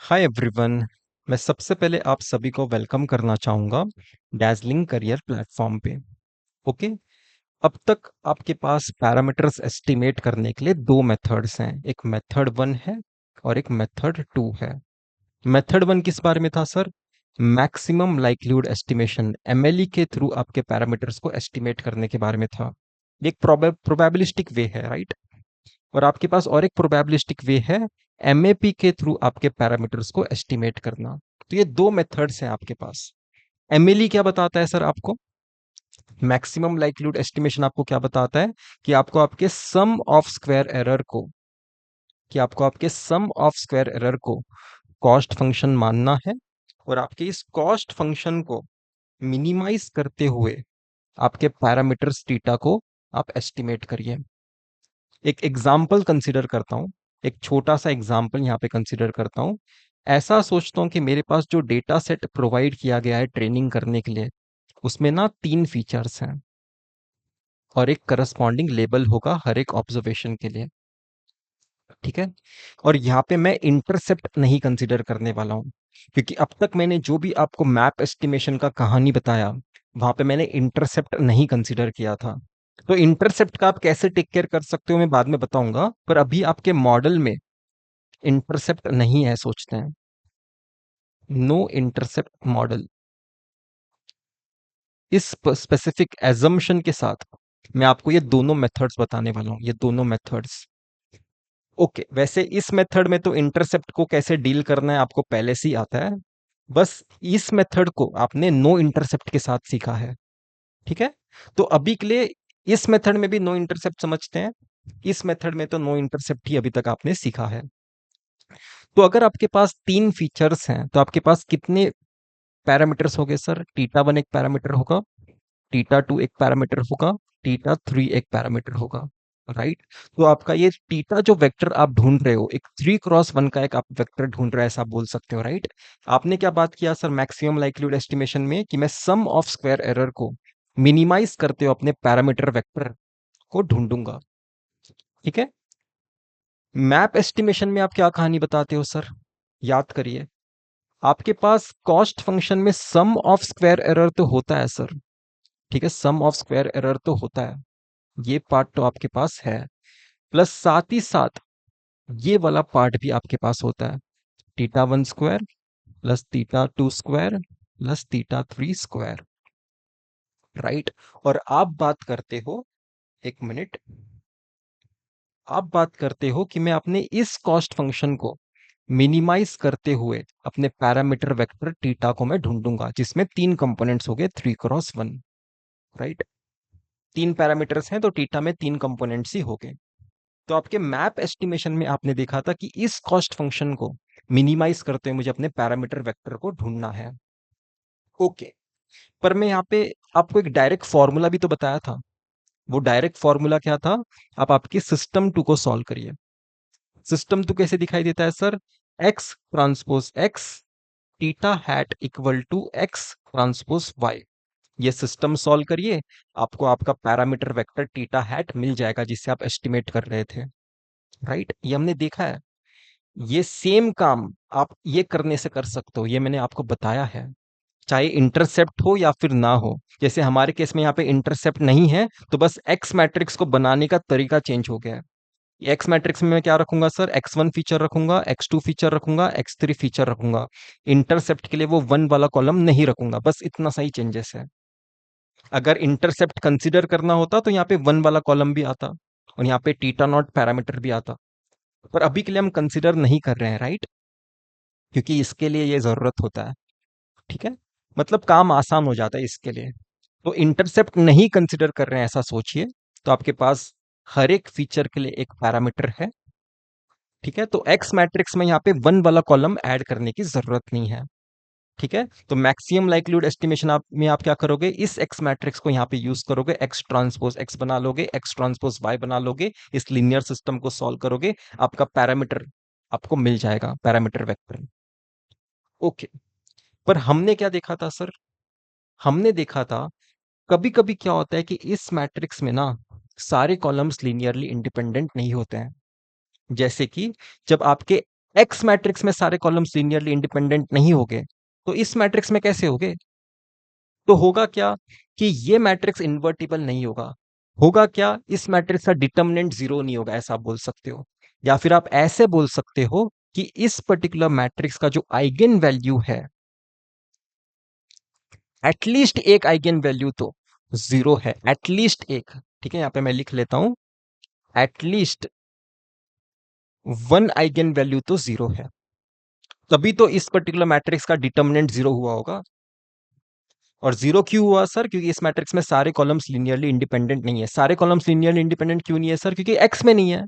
Hi everyone. मैं सबसे पहले आप सभी को वेलकम करना चाहूँगा डैज़लिंग करियर प्लेटफॉर्म पे। ओके। अब तक आपके पास पैरामीटर्स एस्टिमेट करने के लिए दो मेथड्स हैं, एक मेथड वन है और एक मेथड टू है। मेथड वन किस बारे में था sir? Maximum likelihood estimation, MLE के थ्रू आपके पैरामीटर्स को एस्टिमेट करने के बारे में था। ये एक प्रोबेबिलिस्टिक वे है, राइट? और आपके पास और एक प्रोबेबिलिस्टिक वे है एमएपी के थ्रू आपके पैरामीटर्स को एस्टिमेट करना। तो ये दो मेथड्स हैं आपके पास। एमएलई क्या बताता है सर आपको? मैक्सिमम लाइक्लीहुड एस्टिमेशन आपको क्या बताता है कि आपको आपके सम ऑफ स्क्वायर एरर को कॉस्ट फंक्शन मानना है और आपके इस कॉस्ट फंक्शन को मिनिमाइज करते हुए आपके पैरामीटर्स थीटा को आप एस्टिमेट करिए। एक एग्जाम्पल कंसिडर करता हूँ, एक छोटा सा एग्जाम्पल यहाँ पे कंसिडर करता हूँ। ऐसा सोचता हूँ कि मेरे पास जो डेटा सेट प्रोवाइड किया गया है ट्रेनिंग करने के लिए, उसमें ना 3 फीचर्स हैं और एक करस्पॉन्डिंग लेबल होगा हर एक ऑब्जर्वेशन के लिए। ठीक है। और यहाँ पे मैं इंटरसेप्ट नहीं कंसिडर करने वाला हूँ, क्योंकि अब तक मैंने जो भी आपको मैप एस्टिमेशन का कहानी बताया, वहां पे मैंने इंटरसेप्ट नहीं कंसिडर किया था। तो इंटरसेप्ट का आप कैसे टेक केयर कर सकते हो मैं बाद में बताऊंगा, पर अभी आपके मॉडल में इंटरसेप्ट नहीं है सोचते हैं। No intercept model. इस स्पेसिफिक एजम्पशन के साथ मैं आपको ये दोनों मेथड्स बताने वाला हूँ, ये दोनों मेथड्स। ओके, वैसे इस मेथड में तो इंटरसेप्ट को कैसे डील करना है आपको पहले से ही आता है। बस इस मेथड को आपने नो इंटरसेप्ट के साथ सीखा है। ठीक है। तो अभी के लिए इस मेथड में भी नो इंटरसेप्ट समझते हैं। इस मेथड में तो नो इंटरसेप्ट ही अभी तक आपने सीखा है। तो अगर आपके पास 3 फीचर्स हैं तो आपके पास कितने पैरामीटर्स हो गए सर? थीटा 1 एक पैरामीटर होगा, थीटा 2 एक पैरामीटर होगा, थीटा 3 एक पैरामीटर होगा, राइट? तो आपका ये थीटा जो वेक्टर आप ढूंढ रहे हो, एक 3x1 का एक आप वेक्टर ढूंढ रहे हो, ऐसा आप बोल सकते हो, राइट? आपने क्या बात किया सर मैक्सिमम लाइक्लीहुड एस्टिमेशन में कि मैं सम ऑफ स्क्वायर एरर को मिनिमाइज करते हो अपने पैरामीटर वेक्टर को ढूंढूंगा। ठीक है। मैप एस्टिमेशन में आप क्या कहानी बताते हो सर? याद करिए, आपके पास कॉस्ट फंक्शन में सम ऑफ स्क्वायर एरर तो होता है सर। ठीक है, सम ऑफ स्क्वायर एरर तो होता है, ये पार्ट तो आपके पास है, प्लस साथ ही साथ ये वाला पार्ट भी आपके पास होता है, theta 1 square plus theta 2 square plus theta 3 square, right? और आप बात करते हो, एक मिनट, आप बात करते हो कि मैं अपने इस कॉस्ट फंक्शन को मिनिमाइज करते हुए अपने पैरामीटर वेक्टर थीटा को मैं ढूंढूंगा, जिसमें 3 कंपोनेंट्स हो गए 3x1, राइट? 3 पैरामीटर्स हैं तो थीटा में 3 कंपोनेंट्स ही हो गए। तो आपके मैप एस्टिमेशन में आपने देखा था कि इस कॉस्ट फंक्शन को मिनिमाइज करते हुए मुझे अपने पैरामीटर वेक्टर को ढूंढना है। ओके। पर मैं यहाँ पे आपको एक डायरेक्ट फॉर्मूला भी तो बताया था। वो डायरेक्ट फॉर्मूला क्या था? आप आपकी सिस्टम टू को सॉल्व करिए। सिस्टम टू कैसे दिखाई देता है sir? X transpose x theta hat equal to x transpose y. ये सिस्टम सॉल्व करिए, आपको आपका पैरामीटर वेक्टर थीटा हैट मिल जाएगा जिससे आप एस्टिमेट कर रहे थे, राइट? ये हमने देखा है। ये सेम काम आप ये करने से कर सकते हो, ये मैंने आपको बताया है, चाहे इंटरसेप्ट हो या फिर ना हो। जैसे हमारे केस में यहाँ पे इंटरसेप्ट नहीं है, तो बस एक्स मैट्रिक्स को बनाने का तरीका चेंज हो गया है। एक्स मैट्रिक्स में मैं क्या रखूंगा सर? x1 फीचर रखूंगा, x2 फीचर रखूंगा, x3 फीचर रखूंगा। इंटरसेप्ट के लिए वो 1 वाला कॉलम नहीं रखूंगा, बस इतना सही चेंजेस है। अगर इंटरसेप्ट कंसिडर करना होता तो यहाँ पे 1 वाला कॉलम भी आता और यहाँ पे थीटा नॉट पैरामीटर भी आता, पर अभी के लिए हम कंसिडर नहीं कर रहे हैं, राइट? क्योंकि इसके लिए ये जरूरत होता है। ठीक है, मतलब काम आसान हो जाता है इसके लिए। तो इंटरसेप्ट नहीं कंसिडर कर रहे हैं ऐसा सोचिए, तो आपके पास हर एक फीचर के लिए एक पैरामीटर है। ठीक है, तो एक्स मैट्रिक्स में यहाँ पे 1 वाला कॉलम ऐड करने की जरूरत नहीं है। ठीक है, तो मैक्सिमम लाइक्लीहुड एस्टिमेशन आप में आप क्या करोगे? इस एक्स मैट्रिक्स को यहाँ पे यूज करोगे, एक्स ट्रांसपोज एक्स बना लोगे, एक्स ट्रांसपोज वाई बना लोगे, इस लीनियर सिस्टम को सॉल्व करोगे, आपका पैरामीटर आपको मिल जाएगा, पैरामीटर वेक्टर। ओके। पर हमने क्या देखा था सर? हमने देखा था कभी कभी क्या होता है कि इस मैट्रिक्स में ना सारे कॉलम्स लीनियरली इंडिपेंडेंट नहीं होते हैं। जैसे कि जब आपके एक्स मैट्रिक्स में सारे कॉलम्स लीनियरली इंडिपेंडेंट नहीं होंगे, तो इस मैट्रिक्स में कैसे होंगे? तो होगा क्या कि ये मैट्रिक्स इन्वर्टिबल नहीं होगा। होगा क्या, इस मैट्रिक्स का डिटर्मिनेंट जीरो नहीं होगा, ऐसा आप बोल सकते हो। या फिर आप ऐसे बोल सकते हो कि इस पर्टिकुलर मैट्रिक्स का जो आइगेन वैल्यू है, एटलीस्ट एक आइगेन वैल्यू तो जीरो है, एटलीस्ट एक। ठीक है, यहां पे मैं लिख लेता हूं, एटलीस्ट वन आइगेन वैल्यू तो जीरो है, तभी तो इस पर्टिकुलर मैट्रिक्स का डिटर्मिनेंट जीरो हुआ होगा। और जीरो क्यों हुआ सर? क्योंकि इस मैट्रिक्स में सारे कॉलम्स लीनियरली इंडिपेंडेंट नहीं है। सारे कॉलम्स लीनियरली इंडिपेंडेंट क्यों नहीं है सर? क्योंकि एक्स में नहीं है।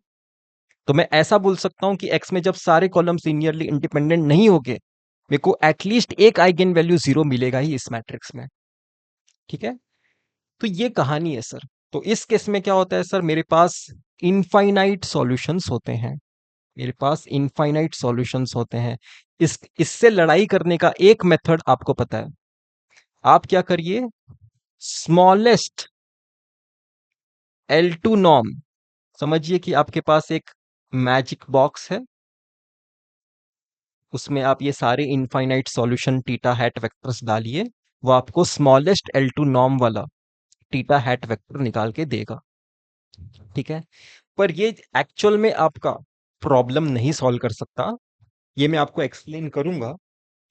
तो मैं ऐसा बोल सकता हूं कि एक्स में जब सारे कॉलम्स लीनियरली इंडिपेंडेंट नहीं होंगे, मेरे को एटलीस्ट एक आइगेन वैल्यू जीरो मिलेगा ही इस मैट्रिक्स में। ठीक है, तो ये कहानी है सर। तो इस केस में क्या होता है सर, मेरे पास इनफाइनाइट सॉल्यूशंस होते हैं। मेरे पास इनफाइनाइट सॉल्यूशंस होते हैं। इससे लड़ाई करने का एक मेथड आपको पता है। आप क्या करिए, स्मॉलेस्ट L2 नॉर्म, समझिए कि आपके पास एक मैजिक बॉक्स है, उसमें आप ये सारे infinite solution theta hat vectors डालिए, वो आपको स्मॉलेस्ट L2 नॉर्म वाला टीटा हैट वेक्टर निकाल के देगा। ठीक है, पर ये एक्चुअल में आपका प्रॉब्लम नहीं सॉल्व कर सकता। ये मैं आपको एक्सप्लेन करूंगा,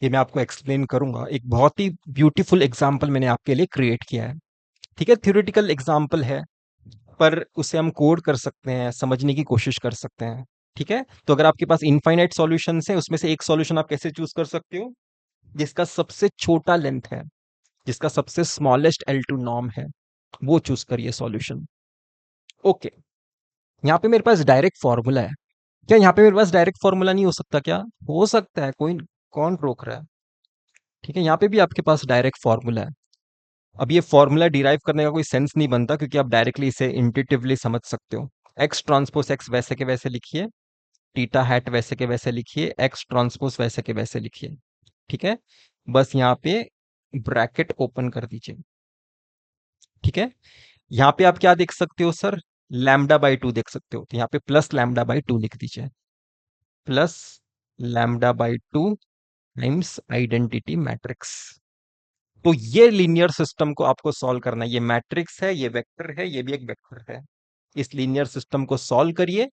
ये मैं आपको एक्सप्लेन करूंगा। एक बहुत ही ब्यूटीफुल एग्जाम्पल मैंने आपके लिए क्रिएट किया है। ठीक है, थ्योरेटिकल एग्जाम्पल है, पर उसे हम कोड कर सकते हैं, समझने की कोशिश कर सकते हैं। ठीक है, तो अगर आपके पास इनफाइनाइट सॉल्यूशंस है, उसमें से एक सॉल्यूशन आप कैसे चूज कर सकते हो? जिसका सबसे छोटा लेंथ है, जिसका सबसे स्मॉलेस्ट L2 नॉर्म है, वो चूज करिए सॉल्यूशन। ओके, यहाँ पे मेरे पास डायरेक्ट फॉर्मूला है। क्या यहाँ पे मेरे पास डायरेक्ट फॉर्मूला नहीं हो सकता? क्या हो सकता है, कोई कौन रोक रहा है? ठीक है, यहाँ पे भी आपके पास डायरेक्ट फॉर्मूला है। अब ये फॉर्मूला डिराइव करने का कोई सेंस नहीं बनता, क्योंकि आप डायरेक्टली इसे इंट्यूटिवली समझ सकते हो। एक्स ट्रांसपोज एक्स वैसे के वैसे लिखिए, टीटा हैट वैसे के वैसे लिखिए, एक्स ट्रांसपोज वैसे के वैसे लिखिए। ठीक है, बस यहाँ पे ब्रैकेट ओपन कर दीजिए। ठीक है, यहाँ पे आप क्या देख सकते हो सर, लैम्डा बाई टू देख सकते हो, तो यहाँ पे प्लस लैम्डा बाई टू लिख दीजिए, plus lambda by two times identity matrix. तो ये लीनियर सिस्टम को आपको सॉल्व करना है। ये मैट्रिक्स है, ये वेक्टर है, ये भी एक वेक्टर है। इस लीनियर सिस्टम को सॉल्व करिए,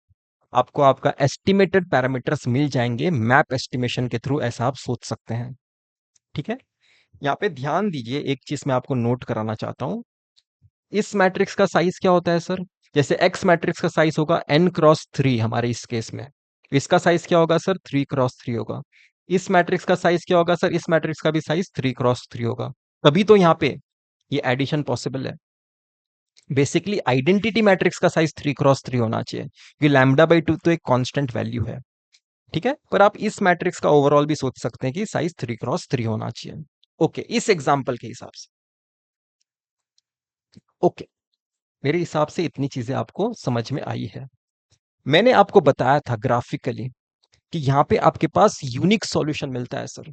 आपको आपका एस्टिमेटेड पैरामीटर्स मिल जाएंगे मैप एस्टिमेशन के थ्रू, ऐसा आप सोच सकते हैं। ठीक है, यहाँ पे ध्यान दीजिए, एक चीज मैं आपको नोट कराना चाहता हूं। इस मैट्रिक्स का साइज क्या होता है सर? जैसे एक्स मैट्रिक्स का साइज होगा n×3 हमारे इस केस में, इसका साइज क्या होगा सर? 3×3 होगा। इस मैट्रिक्स का साइज क्या होगा सर? इस मैट्रिक्स का भी साइज 3×3 होगा। तभी तो यहाँ पे ये एडिशन पॉसिबल है। बेसिकली आइडेंटिटी मैट्रिक्स का साइज 3×3 होना चाहिए, क्योंकि लैम्डा बाई टू तो एक कांस्टेंट वैल्यू है। ठीक है, पर आप इस मैट्रिक्स का ओवरऑल भी सोच सकते हैं कि साइज 3×3 होना चाहिए। ओके, इस एग्जाम्पल के हिसाब से। ओके, मेरे हिसाब से इतनी चीजें आपको समझ में आई है। मैंने आपको बताया था ग्राफिकली कि यहाँ पे आपके पास यूनिक सॉल्यूशन मिलता है सर।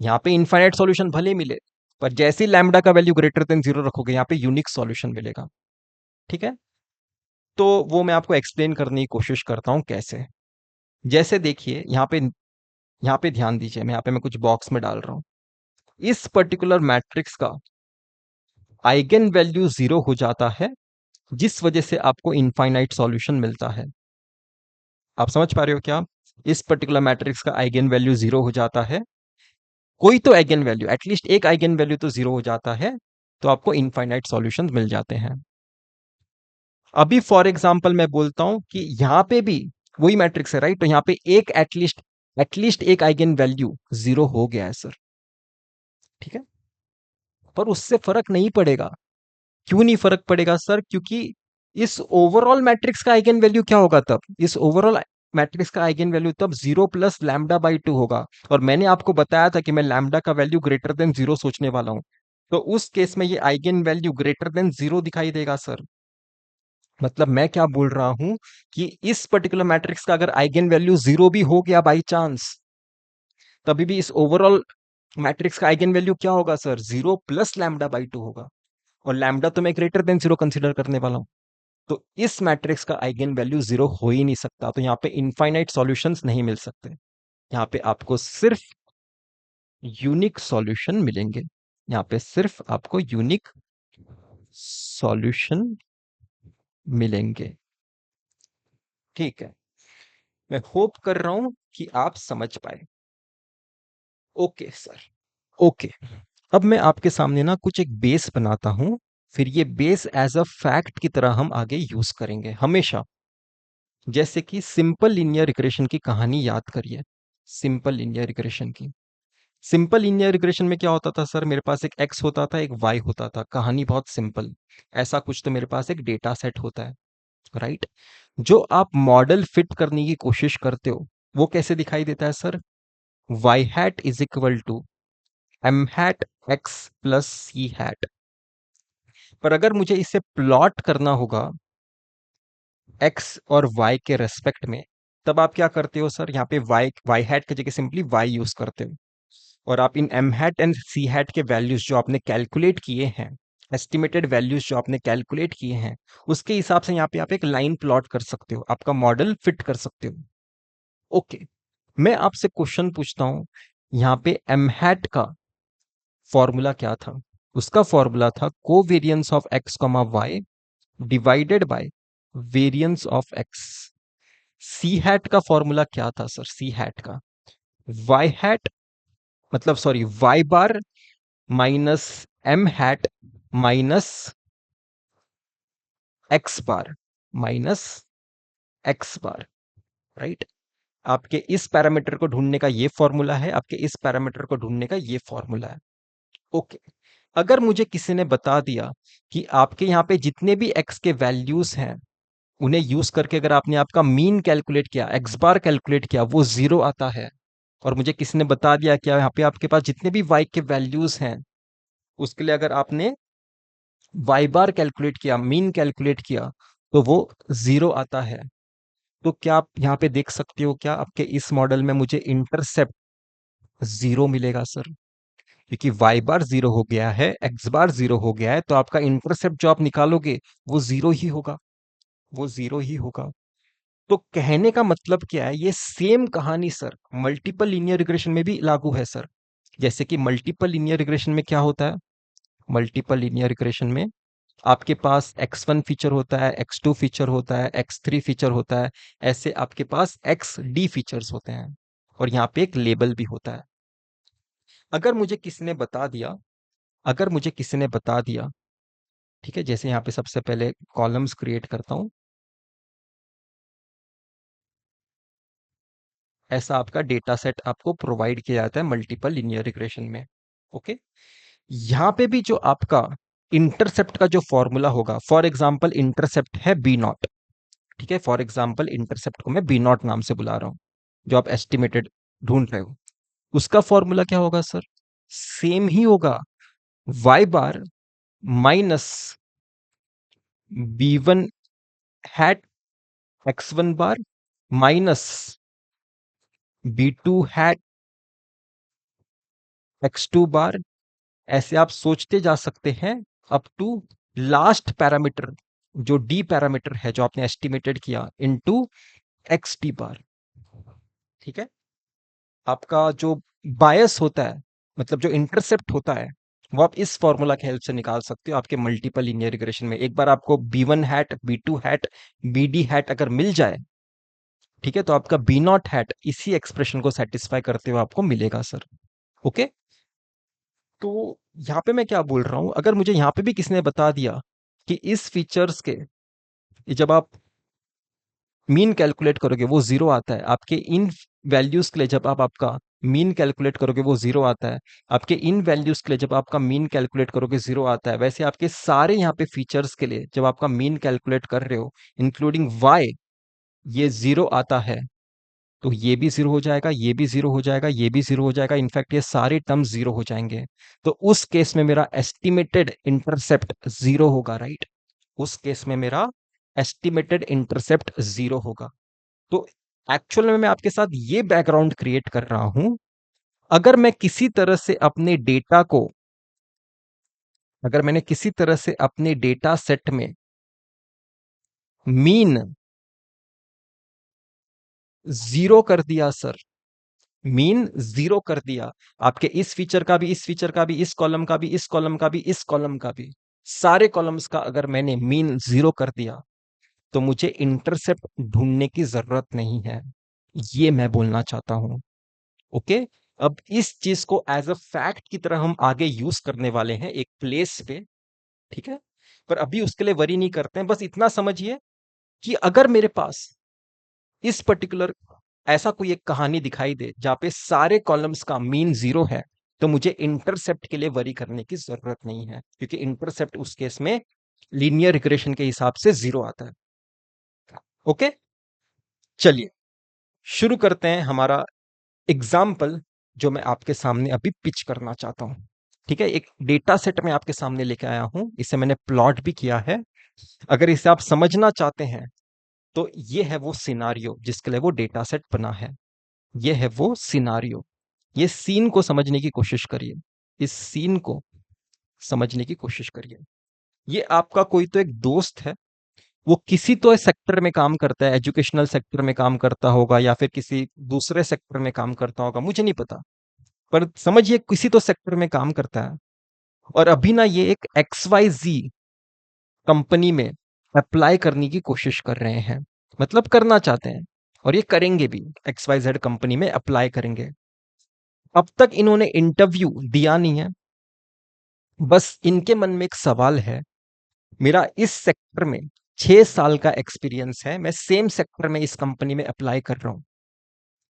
यहाँ पे इनफाइनाइट सॉल्यूशन भले मिले, पर जैसे ही लैम्डा का वैल्यू ग्रेटर देन जीरो रखोगे, यहाँ पे यूनिक सॉल्यूशन मिलेगा। ठीक है, तो वो मैं आपको एक्सप्लेन करने की कोशिश करता हूँ कैसे। जैसे देखिए, यहाँ पे ध्यान दीजिए, मैं कुछ बॉक्स में डाल रहा हूँ। इस पर्टिकुलर मैट्रिक्स का आइगेन वैल्यू जीरो हो जाता है, जिस वजह से आपको इनफाइनाइट सॉल्यूशन मिलता है। आप समझ पा रहे हो क्या? इस पर्टिकुलर मैट्रिक्स का आइगेन वैल्यू जीरो हो जाता है, कोई तो आइगेन वैल्यू, एटलीस्ट एक आइगेन वैल्यू तो जीरो हो जाता है, तो आपको इनफाइनाइट सॉल्यूशंस मिल जाते हैं। अभी फॉर एग्जांपल मैं बोलता हूं कि यहां पे भी वही मैट्रिक्स है, राइट? तो यहां पे एक एटलीस्ट एक आइगेन वैल्यू जीरो हो गया है सर। ठीक है, पर उससे फर्क नहीं पड़ेगा। क्यों नहीं फर्क पड़ेगा सर? क्योंकि इस ओवरऑल मैट्रिक्स का आइगेन वैल्यू क्या होगा तब? इस ओवरऑल मैट्रिक्स का आइगेन वैल्यू तब zero plus lambda by two होगा। और मैंने आपको बताया था कि मैं लैम्डा का वैल्यू ग्रेटर देन जीरो सोचने वाला हूं, तो उस केस में ये eigen value greater than zero दिखाई देगा सर। मतलब मैं क्या बोल रहा हूं कि इस पर्टिकुलर मैट्रिक्स का अगर आइगेन वैल्यू जीरो भी हो गया बाई चांस, तभी भी इस ओवरऑल मैट्रिक्स का आइगेन वैल्यू क्या होगा sir? Zero plus lambda by two होगा। और लैम्डा तो मैं ग्रेटर देन जीरो कंसीडर करने वाला हूं। तो इस मैट्रिक्स का आइगन वैल्यू 0 हो ही नहीं सकता, तो यहाँ पे इनफाइनाइट सॉल्यूशंस नहीं मिल सकते, यहाँ पे आपको सिर्फ यूनिक सॉल्यूशन मिलेंगे, यहाँ पे सिर्फ आपको यूनिक सॉल्यूशन मिलेंगे। ठीक है, मैं होप कर रहा हूं कि आप समझ पाए। Okay sir, okay. अब मैं आपके सामने ना कुछ एक बेस बनाता हूं, फिर ये बेस एज अ फैक्ट की तरह हम आगे यूज करेंगे हमेशा। जैसे कि सिंपल लीनियर रिग्रेशन की कहानी याद करिए, सिंपल लीनियर रिग्रेशन की। सिंपल लीनियर रिग्रेशन में क्या होता था सर, मेरे पास एक एक्स होता था, एक वाई होता था, कहानी बहुत सिंपल। ऐसा कुछ तो मेरे पास एक डेटा सेट होता है, राइट। जो आप मॉडल फिट करने की कोशिश करते हो वो कैसे दिखाई देता है sir, y hat is equal to m hat x plus c hat. पर अगर मुझे इसे प्लॉट करना होगा एक्स और वाई के रेस्पेक्ट में, तब आप क्या करते हो सर, यहाँ पे वाई वाई हैट की जगह सिंपली वाई यूज करते हो, और आप इन m hat and c hat के वैल्यूज जो आपने कैलकुलेट किए हैं, एस्टिमेटेड वैल्यूज जो आपने कैलकुलेट किए हैं, उसके हिसाब से यहाँ पे आप एक लाइन प्लॉट कर सकते हो, आपका मॉडल फिट कर सकते हो। ओके, मैं आपसे क्वेश्चन पूछता हूं, यहाँ पे एम हैट का फॉर्मूला क्या था, उसका फॉर्मूला था covariance of X comma Y divided by variance of X. C hat का फॉर्मूला क्या था सर, सी हैट का वाई हैट, मतलब sorry Y bar minus M hat minus X bar, minus X bar, right. आपके इस parameter को ढूंढने का ये फॉर्मूला है, आपके इस पैरामीटर को ढूंढने का ये फॉर्मूला है। ओके, अगर मुझे किसी ने बता दिया कि आपके यहाँ पे जितने भी एक्स के वैल्यूज हैं उन्हें यूज करके अगर आपने आपका मीन कैलकुलेट किया, एक्स बार कैलकुलेट किया, वो 0 आता है, और मुझे किसी ने बता दिया कि यहाँ पे आपके पास जितने भी वाई के वैल्यूज हैं उसके लिए अगर आपने वाई बार कैलकुलेट किया, मीन कैलकुलेट किया, तो वो 0 आता है, तो क्या आप यहाँ पे देख सकते हो, क्या आपके इस मॉडल में मुझे इंटरसेप्ट 0 मिलेगा सर, क्योंकि वाई बार 0 हो गया है, एक्स बार 0 हो गया है, तो आपका इंटरसेप्ट जो आप निकालोगे वो 0 ही होगा, वो 0 ही होगा। तो कहने का मतलब क्या है, ये सेम कहानी सर मल्टीपल लीनियर रिग्रेशन में भी लागू है सर। जैसे कि मल्टीपल लीनियर रिग्रेशन में क्या होता है, मल्टीपल लीनियर रिग्रेशन में आपके पास x1 फीचर होता है, x2 फीचर होता है, x3 फीचर होता है, ऐसे आपके पास xd फीचर्स होते हैं, और यहाँ पे एक लेबल भी होता है। अगर मुझे किसी ने बता दिया, अगर मुझे किसी ने बता दिया, ठीक है, जैसे यहाँ पे सबसे पहले कॉलम्स क्रिएट करता हूँ, ऐसा आपका डेटा सेट आपको प्रोवाइड किया जाता है मल्टीपल लीनियर रिग्रेशन में। ओके, यहाँ पे भी जो आपका इंटरसेप्ट का जो फॉर्मूला होगा, फॉर एग्जाम्पल इंटरसेप्ट है बी नॉट, ठीक है, फॉर एग्जाम्पल इंटरसेप्ट को मैं बी नॉट नाम से बुला रहा हूँ, जो आप एस्टिमेटेड ढूंढ रहे हो, उसका फॉर्मूला क्या होगा सर, सेम ही होगा, Y bar minus B one hat X one bar minus B two hat X two bar, ऐसे आप सोचते जा सकते हैं अप टू लास्ट पैरामीटर, जो डी पैरामीटर है जो आपने एस्टिमेटेड किया, इनटू एक्स टी बार। ठीक है, आपका जो बायस होता है, मतलब जो इंटरसेप्ट होता है, वो आप इस फॉर्मूला की हेल्प से निकाल सकते हो आपके मल्टीपल लीनियर रिग्रेशन में। एक बार आपको b one hat, b two hat, b d hat अगर मिल जाए, ठीक है, तो आपका बी नॉट हैट इसी एक्सप्रेशन को सेटिस्फाई करते हुए आपको मिलेगा सर। ओके, तो यहाँ पे मैं क्या बोल रहा हूँ, अगर मुझे यहाँ पे भी किसी ने बता दिया कि इस फीचर्स के जब आप मीन कैलकुलेट करोगे वो 0 आता है, आपके इन वैल्यूज के लिए जब आप आपका मीन कैलकुलेट करोगे वो 0 आता है, आपके इन वैल्यूज के लिए जब आपका मीन कैलकुलेट करोगे 0 आता है, वैसे आपके सारे यहाँ पे फीचर्स के लिए जब आपका मीन कैलकुलेट कर रहे हो इंक्लूडिंग वाई, ये 0 आता है, तो ये भी 0 हो जाएगा, ये भी 0 हो जाएगा, ये भी 0 हो जाएगा, इनफैक्ट ये सारे टर्म्स 0 हो जाएंगे। तो उस केस में मेरा एस्टिमेटेड इंटरसेप्ट 0 होगा, राइट। उस केस में मेरा एस्टिमेटेड इंटरसेप्ट 0 होगा। तो एक्चुअल में मैं आपके साथ ये बैकग्राउंड क्रिएट कर रहा हूं, अगर मैं किसी तरह से अपने डेटा को, अगर मैंने किसी तरह से अपने डेटा सेट में मीन जीरो कर दिया सर, मीन जीरो कर दिया। आपके इस फीचर का भी, इस फीचर का भी, इस कॉलम का भी, इस कॉलम का भी, इस कॉलम का भी, सारे कॉलम्स का अगर मैंने मीन जीरो कर दिया तो मुझे इंटरसेप्ट ढूंढने की जरूरत नहीं है। ये मैं बोलना चाहता हूं। ओके। अब इस चीज को एज अ फैक्ट की तरह हम आगे यूज करने वाले हैं एक प्लेस पे। ठीक है। पर अभी उसके लिए वरी नहीं करते हैं, बस इतना समझिए कि अगर मेरे पास इस पर्टिकुलर ऐसा कोई एक कहानी दिखाई दे जहां पे सारे कॉलम्स का मीन जीरो है, तो मुझे इंटरसेप्ट के लिए वरी करने की जरूरत नहीं है, क्योंकि इंटरसेप्ट उस केस में लीनियर रिग्रेशन के हिसाब से जीरो आता है। ओके। चलिए शुरू करते हैं हमारा एग्जाम्पल जो मैं आपके सामने अभी पिच करना चाहता हूं। ठीक है। एक डेटा सेट मैं आपके सामने लेके आया हूं, इसे मैंने प्लॉट भी किया है। अगर इसे आप समझना चाहते हैं तो ये है वो सिनारियो जिसके लिए वो डेटा सेट बना है। ये है वो सिनारियो। ये सीन को समझने की कोशिश करिए। इस सीन को समझने की कोशिश करिए। ये आपका कोई तो एक दोस्त है, वो किसी तो सेक्टर में काम करता है, एजुकेशनल सेक्टर में काम करता होगा या फिर किसी दूसरे सेक्टर में काम करता होगा, मुझे नहीं पता। पर समझिए किसी तो सेक्टर में काम करता है और अभी ना ये एक XYZ कंपनी में अप्लाई करने की कोशिश कर रहे हैं, मतलब करना चाहते हैं और ये करेंगे भी, XYZ कंपनी में अप्लाई करेंगे। अब तक इन्होंने इंटरव्यू दिया नहीं है, बस इनके मन में एक सवाल है। मेरा इस सेक्टर में 6 साल का एक्सपीरियंस है, मैं सेम सेक्टर में इस कंपनी में अप्लाई कर रहा हूं।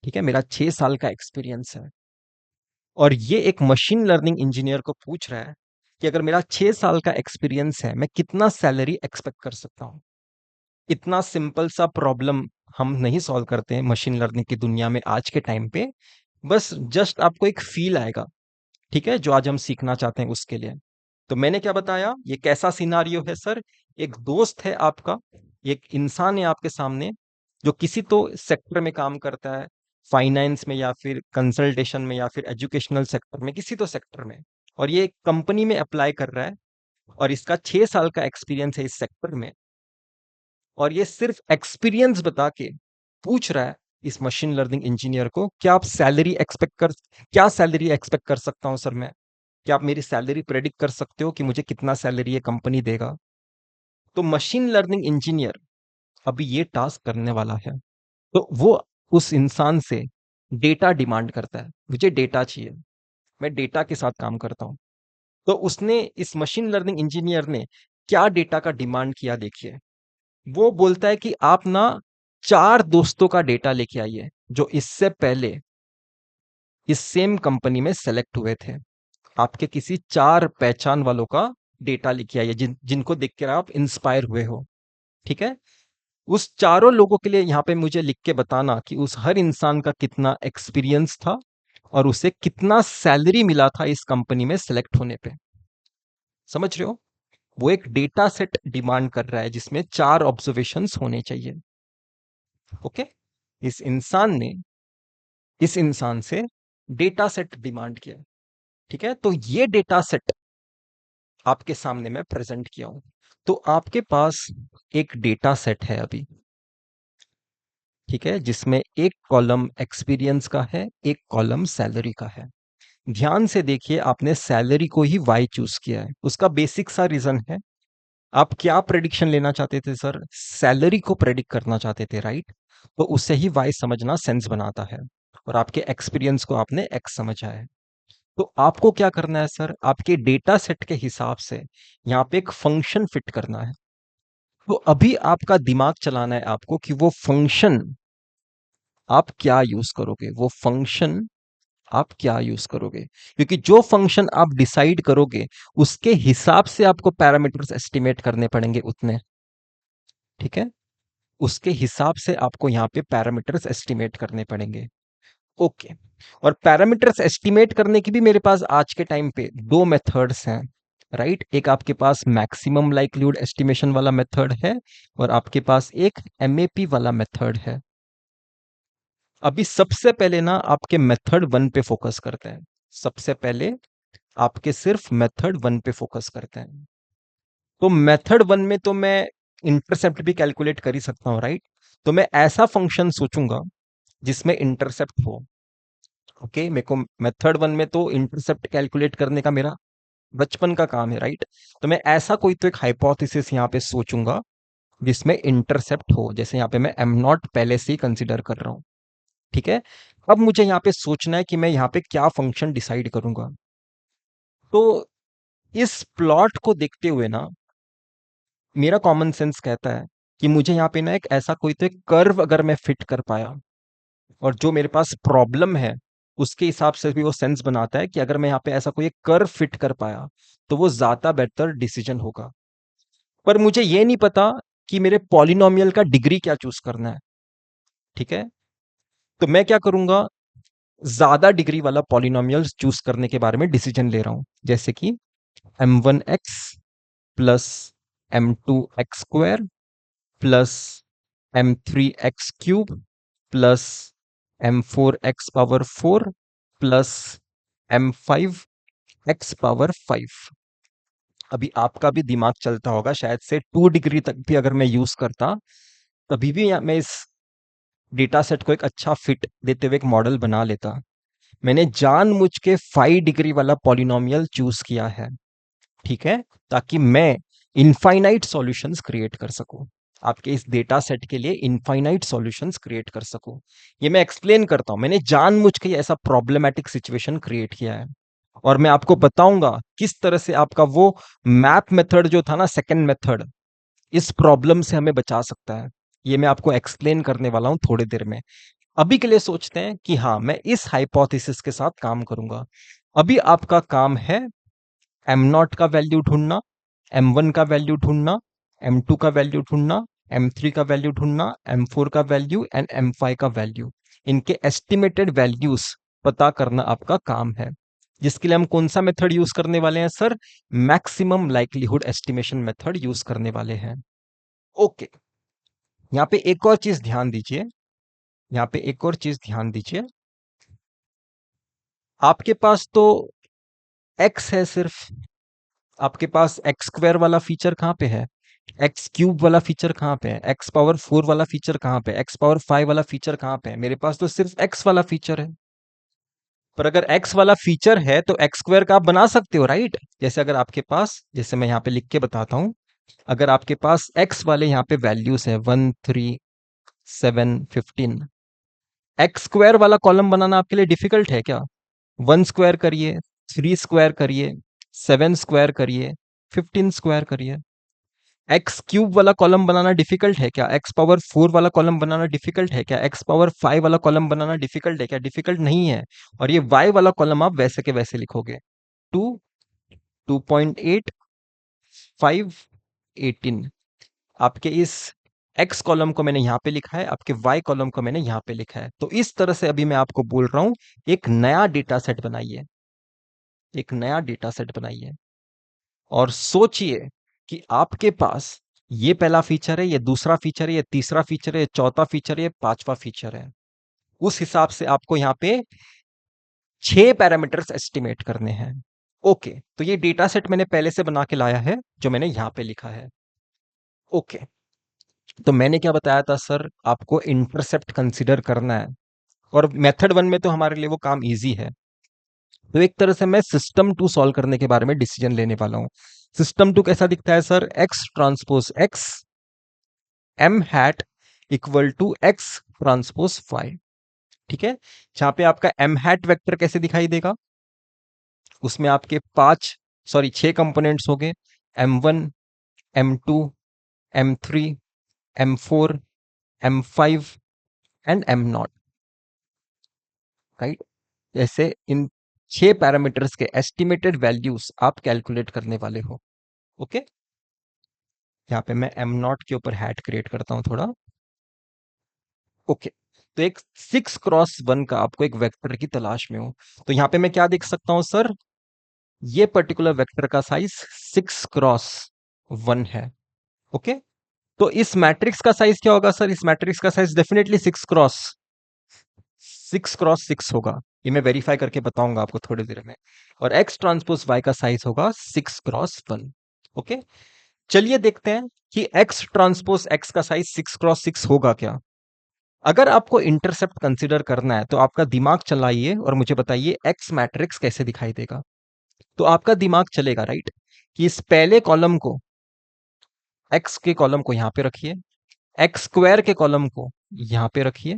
ठीक है। मेरा 6 साल का एक्सपीरियंस है और ये एक मशीन लर्निंग इंजीनियर को पूछ रहा है कि अगर मेरा 6 साल का एक्सपीरियंस है, मैं कितना सैलरी एक्सपेक्ट कर सकता हूं। इतना सिंपल सा प्रॉब्लम हम नहीं सॉल्व करते हैं मशीन लर्निंग की दुनिया में आज के टाइम पे। बस जस्ट आपको एक फील आएगा। ठीक है। जो आज हम सीखना चाहते हैं उसके लिए। तो मैंने क्या बताया, ये कैसा सिनारियो है सर। एक दोस्त है आपका, एक इंसान है आपके सामने जो किसी तो सेक्टर में काम करता है, फाइनेंस में या फिर कंसल्टेशन में या फिर एजुकेशनल सेक्टर में, किसी तो सेक्टर में। और ये एक कंपनी में अप्लाई कर रहा है और इसका 6 साल का एक्सपीरियंस है इस सेक्टर में। और ये सिर्फ एक्सपीरियंस बता के पूछ रहा है इस मशीन लर्निंग इंजीनियर को, क्या सैलरी एक्सपेक्ट कर सकता हूं सर मैं। क्या आप मेरी सैलरी प्रेडिक्ट कर सकते हो कि मुझे कितना सैलरी ये कंपनी देगा। तो मशीन लर्निंग इंजीनियर अभी ये टास्क करने वाला है। तो वो उस इंसान से डेटा डिमांड करता है, मुझे डेटा चाहिए, मैं डेटा के साथ काम करता हूं। तो उसने, इस मशीन लर्निंग इंजीनियर ने क्या डेटा का डिमांड किया देखिए। वो बोलता है कि आप ना 4 दोस्तों का डेटा लेके आइए जो इससे पहले इस सेम कंपनी में सेलेक्ट हुए थे। आपके किसी 4 पहचान वालों का डेटा लेके आइए जिनको देखकर आप इंस्पायर हुए हो। ठीक है। उस चारों लोगों के लिए यहाँ पे मुझे लिख के बताना कि उस हर इंसान का कितना एक्सपीरियंस था और उसे कितना सैलरी मिला था इस कंपनी में सेलेक्ट होने पे। समझ रहे हो। वो एक डेटा सेट डिमांड कर रहा है जिसमें 4 ऑब्जर्वेशंस होने चाहिए। ओके। इस इंसान ने इस इंसान से डेटा सेट डिमांड किया। ठीक है। तो ये डेटा सेट आपके सामने मैं प्रेजेंट किया हूं। तो आपके पास एक डेटा सेट है अभी। ठीक है। जिसमें एक कॉलम एक्सपीरियंस का है, एक कॉलम सैलरी का है। ध्यान से देखिए, आपने सैलरी को ही वाई चूज किया है। उसका बेसिक सा रीजन है, आप क्या प्रेडिक्शन लेना चाहते थे सर, सैलरी को प्रेडिक्ट करना चाहते थे, राइट। तो उससे ही वाई समझना सेंस बनाता है और आपके एक्सपीरियंस को आपने एक्स समझा है। तो आपको क्या करना है सर, आपके डेटा सेट के हिसाब से यहाँ पे एक फंक्शन फिट करना है। तो अभी आपका दिमाग चलाना है आपको कि वो फंक्शन आप क्या यूज करोगे, वो फंक्शन आप क्या यूज करोगे। क्योंकि जो फंक्शन आप डिसाइड करोगे उसके हिसाब से आपको पैरामीटर्स एस्टिमेट करने पड़ेंगे उतने। ठीक है। उसके हिसाब से आपको यहाँ पे पैरामीटर्स एस्टिमेट करने पड़ेंगे। ओके। और पैरामीटर्स एस्टिमेट करने की भी मेरे पास आज के टाइम पे 2 मेथड्स हैं, राइट। एक आपके पास मैक्सिमम लाइक्लीहुड एस्टिमेशन वाला मेथड है और आपके पास एक MAP वाला मेथड है। अभी सबसे पहले ना आपके मेथड 1 पे फोकस करते हैं। सबसे पहले आपके सिर्फ मेथड 1 पे फोकस करते हैं। तो मेथड 1 में तो मैं इंटरसेप्ट भी कैलकुलेट कर ही सकता हूं, राइट? तो मैं ऐसा फंक्शन सोचूंगा जिसमें इंटरसेप्ट हो। ओके, मेरे को मेथड वन में तो इंटरसेप्ट कैलकुलेट करने का मेरा बचपन का काम है, राइट? तो मैं ऐसा कोई तो एक हाइपोथेसिस यहाँ पे सोचूंगा जिसमें इंटरसेप्ट हो, जैसे यहाँ पे मैं एम नॉट पहले से ही कंसिडर कर रहा हूँ। ठीक है, अब मुझे यहाँ पे सोचना है कि मैं यहाँ पे क्या फंक्शन डिसाइड करूंगा। तो इस प्लॉट को देखते हुए ना, मेरा कॉमन सेंस कहता है कि मुझे यहाँ पे ना एक ऐसा कोई तो एक कर्व अगर मैं फिट कर पाया, और जो मेरे पास प्रॉब्लम है उसके हिसाब से भी वो सेंस बनाता है कि अगर मैं यहाँ पे ऐसा कोई एक कर्व फिट कर पाया तो वो ज्यादा बेहतर डिसीजन होगा। पर मुझे ये नहीं पता कि मेरे पॉलिनोमियल का डिग्री क्या चूज करना है। ठीक है, तो मैं क्या करूंगा, ज्यादा डिग्री वाला पॉलिनोमियल चूज करने के बारे में डिसीजन ले रहा हूं, जैसे कि m1x plus m2x² plus m3x³ plus m4x⁴ plus m5x⁵। अभी आपका भी दिमाग चलता होगा, शायद से 2 डिग्री तक भी अगर मैं यूज करता तभी भी मैं इस डेटा सेट को एक अच्छा फिट देते हुए एक मॉडल बना लेता। मैंने जानबूझ के 5 डिग्री वाला पॉलिनोमियल चूज किया है, ठीक है, ताकि मैं इनफाइनाइट सॉल्यूशंस क्रिएट कर सकूं, आपके इस डेटा सेट के लिए इनफाइनाइट सॉल्यूशंस क्रिएट कर सकूं। ये मैं एक्सप्लेन करता हूं, मैंने जानबूझ के ऐसा प्रॉब्लमेटिक सिचुएशन क्रिएट किया है, और मैं आपको बताऊंगा किस तरह से आपका वो मैप मेथड जो था ना, सेकंड मेथड, इस प्रॉब्लम से हमें बचा सकता है। ये मैं आपको एक्सप्लेन करने वाला हूं थोड़ी देर में। अभी के लिए सोचते हैं कि हाँ, मैं इस हाइपोथेसिस के साथ काम करूंगा। अभी आपका काम है एम नॉट का वैल्यू ढूंढना, m1 का वैल्यू ढूंढना, m2 का वैल्यू ढूंढना, m3 का वैल्यू ढूंढना, m4 का वैल्यू एंड m5 का वैल्यू। इनके एस्टिमेटेड वैल्यूज पता करना आपका काम है, जिसके लिए हम कौन सा मेथड यूज करने वाले हैं sir? Maximum likelihood estimation method use करने वाले हैं। ओके, यहाँ पे एक और चीज ध्यान दीजिए, यहाँ पे एक और चीज ध्यान दीजिए। आपके पास तो x है सिर्फ, आपके पास x² वाला फीचर कहाँ पे है? x³ वाला फीचर कहाँ पे है? x⁴ वाला फीचर कहाँ पे है? x⁴ वाला फीचर कहाँ पे है? मेरे पास तो सिर्फ x वाला फीचर है। पर अगर x वाला फीचर है तो x² का आप बना सकते हो, राइट? जैसे अगर आपके पास, जैसे मैं यहाँ पे लिख के बताता हूं, अगर आपके पास x वाले यहाँ पे वैल्यूज है 1 3 7 15, x² वाला कॉलम बनाना आपके लिए डिफिकल्ट है क्या? 1² करिए, 3² करिए, 7² करिए, 15² करिए। x³ वाला कॉलम बनाना डिफिकल्ट है क्या? x⁴ वाला कॉलम बनाना डिफिकल्ट है क्या? x⁵ वाला कॉलम बनाना डिफिकल्ट है क्या? डिफिकल्ट नहीं है। और ये y वाला कॉलम आप वैसे के वैसे लिखोगे, 2 2.8 5 18। आपके इस x कॉलम को मैंने यहां पे लिखा है, आपके y कॉलम को मैंने यहां पे लिखा है। तो इस तरह से अभी मैं आपको बोल रहा हूं, एक नया डेटा सेट बनाइए, एक नया डेटा सेट बनाइए, और सोचिए कि आपके पास ये पहला फीचर है, ये दूसरा फीचर है, ये तीसरा फीचर है, ये चौथा फीचर है, ये पांचवा फीचर है। उस हिसाब से आपको यहाँ पे 6 पैरामीटर्स एस्टिमेट करने हैं। ओके, तो ये डेटा सेट मैंने पहले से बना के लाया है, जो मैंने यहाँ पे लिखा है। ओके, तो मैंने क्या बताया था सर? आपको इंटरसेप्ट कंसिडर करना है, और मेथड वन में तो हमारे लिए वो काम इजी है। तो एक तरह से मैं सिस्टम टू सॉल्व करने के बारे में डिसीजन लेने वाला हूं। सिस्टम टू कैसा दिखता है sir? x transpose x m hat equal to x transpose y। ठीक है, जहां पे आपका m हैट वेक्टर कैसे दिखाई देगा? उसमें आपके 6 कंपोनेंट्स हो गए, m1 m2 m3 m4 m5 and m0, right? जैसे इन 6 पैरामीटर्स के एस्टिमेटेड वैल्यूज आप कैलकुलेट करने वाले हो। ओके, यहाँ पे मैं m0 के ऊपर हैट क्रिएट करता हूं थोड़ा। ओके, तो एक 6x1 का आपको एक वेक्टर की तलाश में हो, तो यहाँ पे मैं क्या देख सकता हूं सर? ये पर्टिकुलर वेक्टर का साइज 6x1 है। ओके, तो इस मैट्रिक्स का साइज क्या होगा सर? इस मैट्रिक्स का साइज डेफिनेटली 6x6 होगा। ये मैं वेरीफाई करके बताऊंगा आपको थोड़ी देर में। और x ट्रांसपोज y का साइज होगा 6x1। ओके, चलिए देखते हैं कि एक्स ट्रांसपोज एक्स का साइज 6x6 होगा क्या। अगर आपको इंटरसेप्ट कंसीडर करना है तो आपका दिमाग चलाइए और मुझे बताइए एक्स मैट्रिक्स कैसे दिखाई देगा। तो आपका दिमाग चलेगा राइट कि इस पहले कॉलम को, एक्स के कॉलम को यहां पे रखिए, एक्स स्क्वायर के कॉलम को यहां पे रखिए,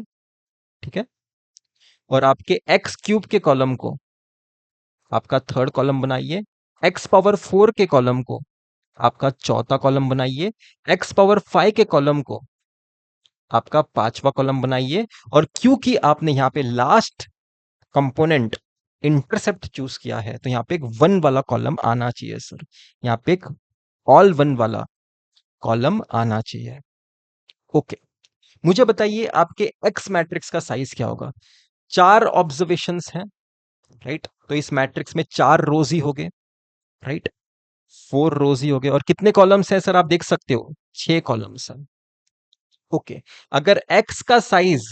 ठीक है, और आपके एक्स क्यूब के कॉलम को आपका थर्ड कॉलम बनाइए, एक्स पावर 4 के कॉलम को आपका चौथा कॉलम बनाइए, एक्स पावर 5 के कॉलम को आपका पांचवा कॉलम बनाइए। और क्योंकि आपने यहां पे लास्ट कंपोनेंट इंटरसेप्ट चूज किया है तो यहां पे एक वन वाला कॉलम आना चाहिए सर, यहां पे एक ऑल वन वाला कॉलम आना चाहिए। ओके, मुझे बताइए आपके एक्स मैट्रिक्स का साइज क्या होगा। चार ऑब्जर्वेशंस हैं राइट, तो इस मैट्रिक्स में चार रोज ही हो गए राइट, 4 रोज ही हो गए। और कितने कॉलम्स हैं सर आप देख सकते हो, 6 कॉलम्स हैं। ओके, अगर x का साइज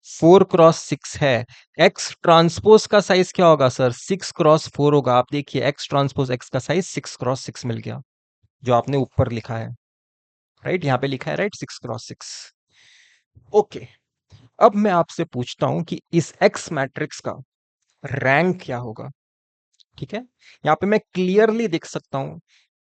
4x6 है, x ट्रांसपोज का साइज क्या होगा सर, 6x4 होगा। आप देखिए x ट्रांसपोज x का साइज 6x6 मिल गया, जो आपने ऊपर लिखा है राइट, यहां पे लिखा है राइट 6x6। ओके, अब मैं आपसे पूछता हूं कि इस x मैट्रिक्स का रैंक क्या होगा। ठीक है, यहां पे मैं क्लियरली देख सकता हूं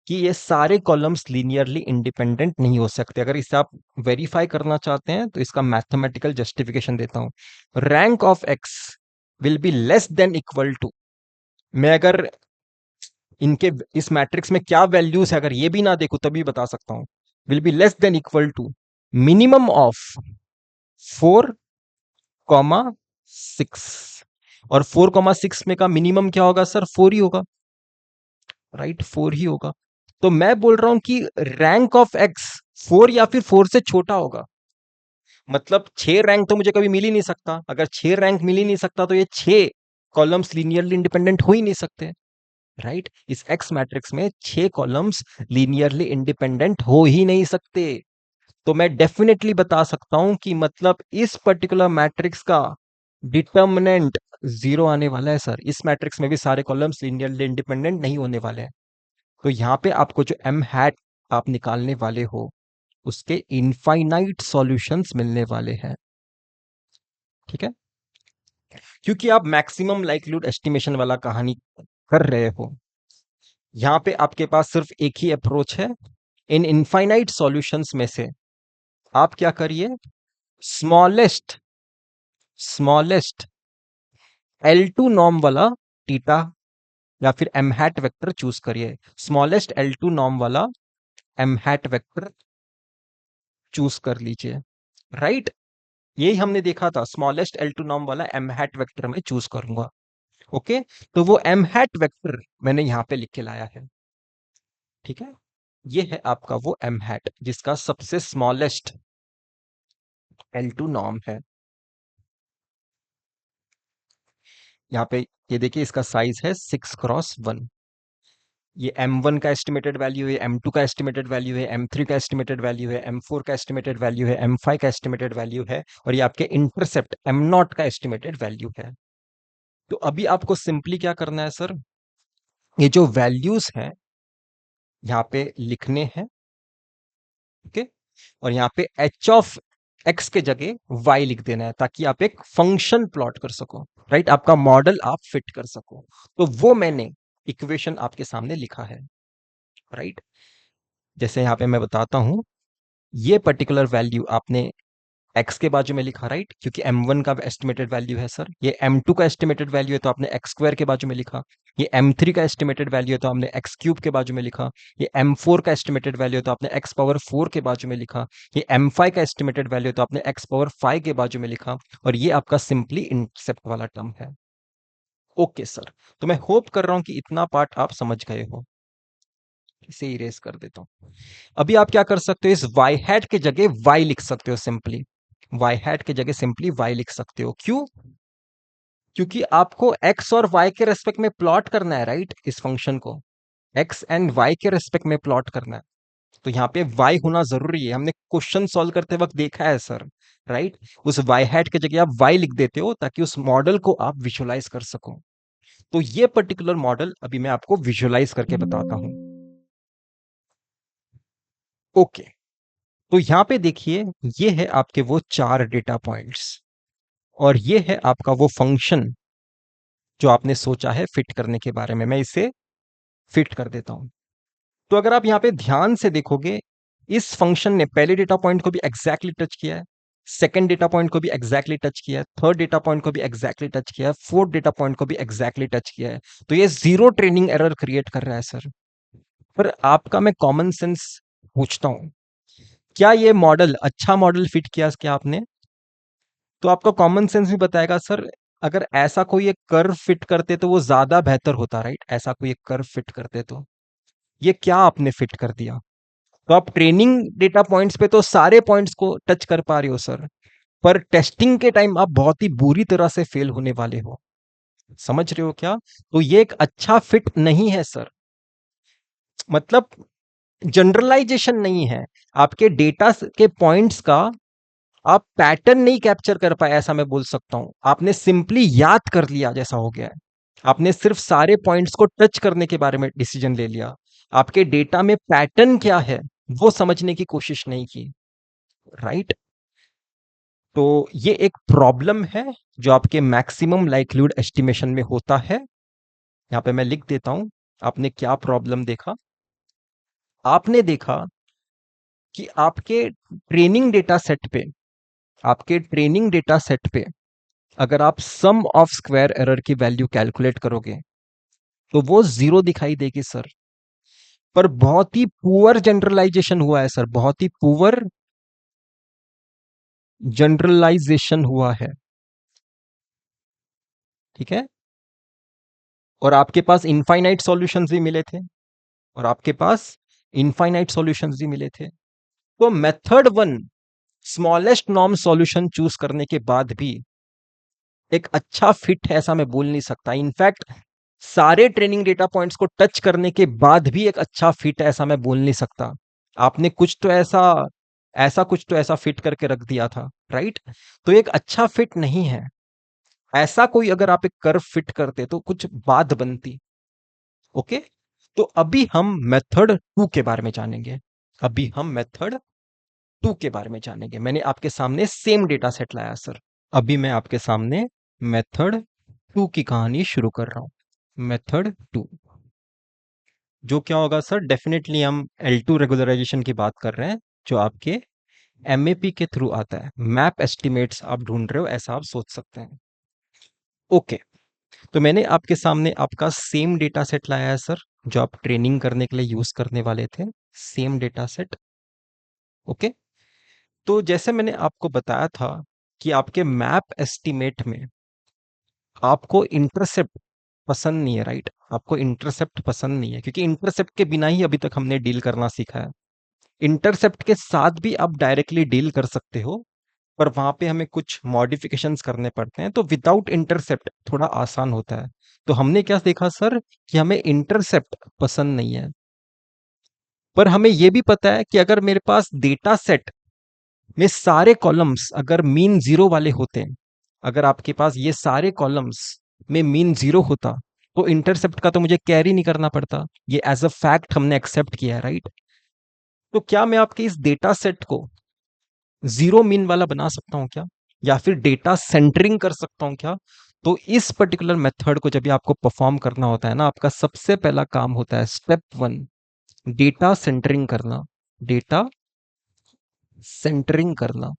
कि ये सारे कॉलम्स लीनियरली इंडिपेंडेंट नहीं हो सकते। अगर इसे आप वेरीफाई करना चाहते हैं तो इसका मैथमेटिकल जस्टिफिकेशन देता हूं। Rank of x will be less than equal to, मैं अगर इनके इस मैट्रिक्स में क्या वैल्यूज है अगर ये भी ना देखूं तभी बता सकता हूं, will be less than equal to minimum of 4, 6। और 4, 6 में का मिनिमम क्या होगा सर, 4 ही होगा राइट, 4 ही होगा। तो मैं बोल रहा हूं कि रैंक ऑफ एक्स 4 या फिर 4 से छोटा होगा। मतलब 6 रैंक तो मुझे कभी मिल ही नहीं सकता, अगर 6 रैंक मिल ही नहीं सकता तो ये 6 कॉलम्स लीनियरली इंडिपेंडेंट हो ही नहीं सकते राइट। इस एक्स मैट्रिक्स में 6 कॉलम्स लीनियरली इंडिपेंडेंट हो ही नहीं सकते। तो मैं डेफिनेटली बता सकता हूं कि मतलब इस पर्टिकुलर मैट्रिक्स का डिटर्मिनेंट 0 आने वाला है सर। इस मैट्रिक्स में भी सारे कॉलम्स लीनियरली इंडिपेंडेंट नहीं होने वाले हैं। तो यहां पे आपको जो एम हैट आप निकालने वाले हो उसके इनफाइनाइट सॉल्यूशंस मिलने वाले हैं, ठीक है, क्योंकि आप मैक्सिमम लाइक्लीहुड एस्टिमेशन वाला कहानी कर रहे हो। यहां पे आपके पास सिर्फ एक ही अप्रोच है, इन इनफाइनाइट सॉल्यूशंस में से आप क्या करिए, स्मॉलेस्ट स्मॉलेस्ट L2 नॉर्म वाला थीटा या फिर एम हैट वेक्टर चूज करिए। स्मॉलेस्ट L2 नॉर्म वाला एम हैट वेक्टर चूज कर लीजिए राइट। यही हमने देखा था, स्मॉलेस्ट L2 नॉर्म वाला एम हैट वेक्टर में चूज करूंगा। ओके, तो वो एम हैट वेक्टर मैंने यहां पे लिख के लाया है, ठीक है। ये है आपका वो एम हैट जिसका सबसे स्मॉलेस्ट L2 नॉर्म है। यहाँ पे ये देखिए इसका साइज है 6x1। ये M1 का एस्टिमेटेड वैल्यू है, M2 का एस्टिमेटेड वैल्यू है, M3 का एस्टिमेटेड वैल्यू है, M4 का एस्टिमेटेड वैल्यू है, M5 का एस्टिमेटेड वैल्यू है, और ये आपके इंटरसेप्ट M0 का एस्टिमेटेड वैल्यू है। तो अभी आपको सिंपली क्या करना है सर, ये जो वैल्यूज हैं यहाँ पे लिखने हैं, ओके, और यहाँ पे एच ऑफ एक्स के जगह वाई लिख देना है ताकि आप एक फंक्शन प्लॉट कर सको राइट, आपका मॉडल आप फिट कर सको। तो वो मैंने इक्वेशन आपके सामने लिखा है राइट। जैसे यहाँ पे मैं बताता हूं, ये पर्टिकुलर वैल्यू आपने एक्स के बाजू में लिखा राइट, क्योंकि M1 का एस्टिमेटेड वैल्यू है सर। ये M2 का एस्टिमेटेड वैल्यू है तो आपने एक्स स्क्वायर के बाजू में लिखा। ये M3 का एस्टिमेटेड वैल्यू है तो आपने एक्स क्यूब के बाजू में लिखा। ये M4 का एस्टिमेटेड वैल्यू है तो आपने एक्स पावर 4 के बाजू में लिखा। ये M5 का एस्टिमेटेड वैल्यू है तो आपने एक्स पावर 5 के बाजू में लिखा। और ये आपका सिंपली इंटरसेप्ट वाला टर्म है। ओके सर, तो मैं होप कर रहा हूं कि इतना पार्ट आप समझ गए हो। इसे इरेज कर देता हूं। अभी आप क्या कर सकते हो, इस वाई हैट के जगह वाई लिख सकते हो सिंपली। वाई हैट के जगह सिंपली वाई लिख सकते हो, क्यों, क्योंकि आपको एक्स और वाई के रेस्पेक्ट में प्लॉट करना है राइट, इस फंक्शन को एक्स एंड वाई के रेस्पेक्ट में प्लॉट करना है। तो यहाँ पे वाई होना जरूरी है, हमने क्वेश्चन सॉल्व करते वक्त देखा है सर राइट। उस वाई हैट के जगह आप वाई लिख देते हो ताकि उस मॉडल को आप विजुअलाइज कर सको। तो ये पर्टिकुलर मॉडल अभी मैं आपको विजुअलाइज करके बताता हूं। ओके, तो यहां पे देखिए, ये है आपके वो 4 डेटा पॉइंट्स और ये है आपका वो फंक्शन जो आपने सोचा है फिट करने के बारे में। मैं इसे फिट कर देता हूं। तो अगर आप यहाँ पे ध्यान से देखोगे, इस फंक्शन ने पहले डेटा पॉइंट को भी एग्जैक्टली टच किया है, सेकंड डेटा पॉइंट को भी एग्जैक्टली टच किया है, थर्ड डेटा पॉइंट को भी एग्जैक्टली टच किया है, फोर्थ डेटा पॉइंट को भी एग्जैक्टली टच किया है। तो ये जीरो ट्रेनिंग एरर क्रिएट कर रहा है सर। पर आपका मैं कॉमन सेंस पूछता हूं, क्या ये मॉडल अच्छा मॉडल फिट किया क्या आपने? तो आपका कॉमन सेंस भी बताएगा सर, अगर ऐसा कोई एक कर्व फिट करते तो वो ज्यादा बेहतर होता, राइट? ऐसा कोई एक कर्व फिट करते तो ये क्या आपने फिट कर दिया? तो आप ट्रेनिंग डेटा पॉइंट्स पे तो सारे पॉइंट्स को टच कर पा रहे हो सर, पर टेस्टिंग के टाइम आप बहुत ही बुरी तरह से फेल होने वाले हो। समझ रहे हो क्या? तो ये एक अच्छा फिट नहीं है सर। मतलब जनरलाइजेशन नहीं है, आपके डेटा के पॉइंट्स का आप पैटर्न नहीं कैप्चर कर पाए, ऐसा मैं बोल सकता हूं। आपने सिंपली याद कर लिया जैसा हो गया है। आपने सिर्फ सारे पॉइंट्स को टच करने के बारे में डिसीजन ले लिया। आपके डेटा में पैटर्न क्या है वो समझने की कोशिश नहीं की, राइट? तो ये एक प्रॉब्लम है जो आपके मैक्सिमम लाइक्लीहुड एस्टिमेशन में होता है। यहां पे मैं लिख देता हूं, आपने क्या प्रॉब्लम देखा। आपने देखा कि आपके ट्रेनिंग डेटा सेट पे अगर आप सम ऑफ स्क्वायर एरर की वैल्यू कैलकुलेट करोगे तो वो जीरो दिखाई देगी सर। पर बहुत ही पुअर जनरलाइजेशन हुआ है सर, बहुत ही पुअर जनरलाइजेशन हुआ है, ठीक है? और आपके पास इनफाइनाइट सॉल्यूशंस भी मिले थे, और आपके पास इनफाइनाइट सॉल्यूशंस भी मिले थे। तो method one smallest norm solution choose करने के बाद भी एक अच्छा फिट है ऐसा मैं बोल नहीं सकता। इनफैक्ट सारे ट्रेनिंग डेटा पॉइंट्स को टच करने के बाद भी एक अच्छा फिट है ऐसा मैं बोल नहीं सकता। आपने कुछ तो ऐसा ऐसा कुछ तो ऐसा फिट करके रख दिया था, राइट? तो एक अच्छा फिट नहीं है। ऐसा कोई अगर आप एक कर्व फिट करते तो कुछ बात बनती। ओके, तो अभी हम मेथड टू के बारे में जानेंगे। अभी हम मेथड टू के बारे में जानेंगे। मैंने आपके सामने सेम डेटा सेट लाया सर। अभी मैं आपके सामने मेथड टू की कहानी शुरू कर रहा हूं। मेथड टू जो क्या होगा सर, डेफिनेटली हम L2 रेगुलराइजेशन की बात कर रहे हैं, जो आपके MAP के थ्रू आता है। मैप एस्टिमेट्स आप ढूंढ रहे हो ऐसा आप सोच सकते हैं। ओके, तो मैंने आपके सामने आपका सेम डेटा सेट लाया है सर, जो आप ट्रेनिंग करने के लिए यूज करने वाले थे। Same data set. ओके, तो जैसे मैंने आपको बताया था कि आपके मैप एस्टिमेट में आपको इंटरसेप्ट पसंद नहीं है, राइट? आपको इंटरसेप्ट पसंद नहीं है क्योंकि इंटरसेप्ट के बिना ही अभी तक हमने डील करना सीखा है। इंटरसेप्ट के साथ भी आप डायरेक्टली डील कर सकते हो, पर वहां पे हमें कुछ मॉडिफिकेशंस करने पड़ते हैं, तो विदाउट इंटरसेप्ट थोड़ा आसान होता है। तो हमने क्या देखा सर, कि हमें इंटरसेप्ट पसंद नहीं है, पर हमें यह भी पता है कि अगर मेरे पास डेटा सेट में सारे कॉलम्स अगर मीन जीरो वाले होते हैं, अगर आपके पास ये सारे कॉलम्स में मीन जीरो होता, तो इंटरसेप्ट का तो मुझे कैरी नहीं करना पड़ता। ये एज अ फैक्ट हमने एक्सेप्ट किया है, राइट? तो क्या मैं आपके इस डेटा सेट को जीरो मीन वाला बना सकता हूं क्या, या फिर डेटा सेंटरिंग कर सकता हूं क्या? तो इस पर्टिकुलर मेथड को जब भी आपको परफॉर्म करना होता है ना, आपका सबसे पहला काम होता है स्टेप वन, डेटा सेंटरिंग करना। डेटा सेंटरिंग करना।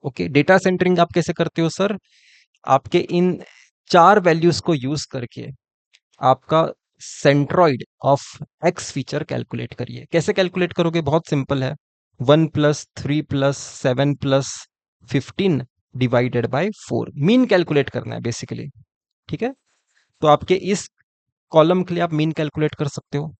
ओके, डेटा सेंटरिंग आप कैसे करते हो सर? आपके इन चार वैल्यूज को यूज करके आपका centroid of x feature calculate करिए। कैसे कैलकुलेट करोगे? बहुत सिंपल है। 1+3+7+15 डिवाइडेड बाय 4, मीन कैलकुलेट करना है बेसिकली, ठीक है? तो आपके इस कॉलम के लिए आप मीन कैलकुलेट कर सकते हो,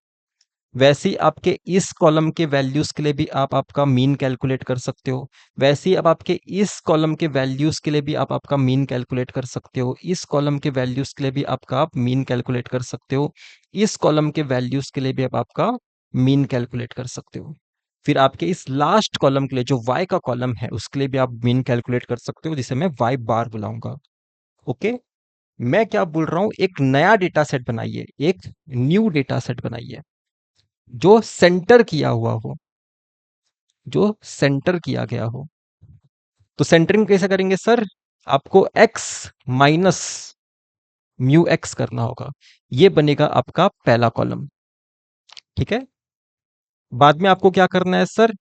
वैसे ही आपके इस कॉलम के वैल्यूज के लिए भी आप आपका मीन कैलकुलेट कर सकते हो, वैसे ही अब आपके इस कॉलम के वैल्यूज के लिए भी आप आपका मीन कैलकुलेट कर सकते हो, इस कॉलम के वैल्यूज के लिए भी आपका आप मीन कैलकुलेट कर सकते हो, इस कॉलम के वैल्यूज के लिए भी आप आपका मीन कैलकुलेट कर सकते हो। फिर आपके इस लास्ट कॉलम के लिए जो y का कॉलम है उसके लिए भी आप मीन कैलकुलेट कर सकते हो, जिसे मैं y बार बुलाऊंगा। ओके, मैं क्या बोल रहा हूं, एक नया डेटा सेट बनाइए, एक न्यू डेटा सेट बनाइए जो सेंटर किया हुआ हो। जो सेंटर किया गया हो। तो सेंटरिंग कैसे करेंगे सर? आपको x माइनस म्यू एक्स करना होगा। ये बनेगा आपका पहला कॉलम। ठीक है। बाद में आपको क्या करना है sir?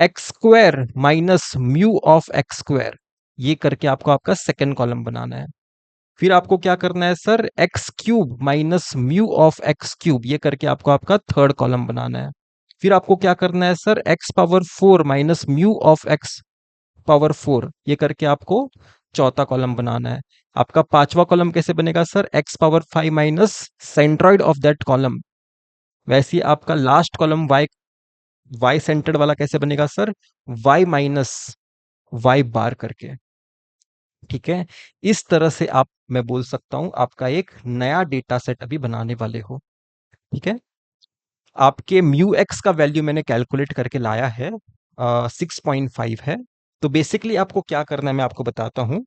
X square minus mu of x square, ये करके आपको आपका सेकेंड कॉलम बनाना है। फिर आपको क्या करना है sir? X cube minus mu of x cube, ये करके आपको आपका थर्ड कॉलम बनाना है। फिर आपको क्या करना है sir? X power 4 minus mu of x power 4, ये करके आपको चौथा कॉलम बनाना है। आपका पांचवा कॉलम कैसे बनेगा sir? X power 5 minus centroid of that column. वैसे ही आपका last column y y centered वाला कैसे बनेगा sir? Y minus y bar करके। ठीक है। इस तरह से आप, मैं बोल सकता हूं, आपका एक नया डेटा सेट अभी बनाने वाले हो। ठीक है। आपके म्यू एक्स का वैल्यू मैंने कैलकुलेट करके लाया है, 6.5 है। तो बेसिकली आपको क्या करना है मैं आपको बताता हूं।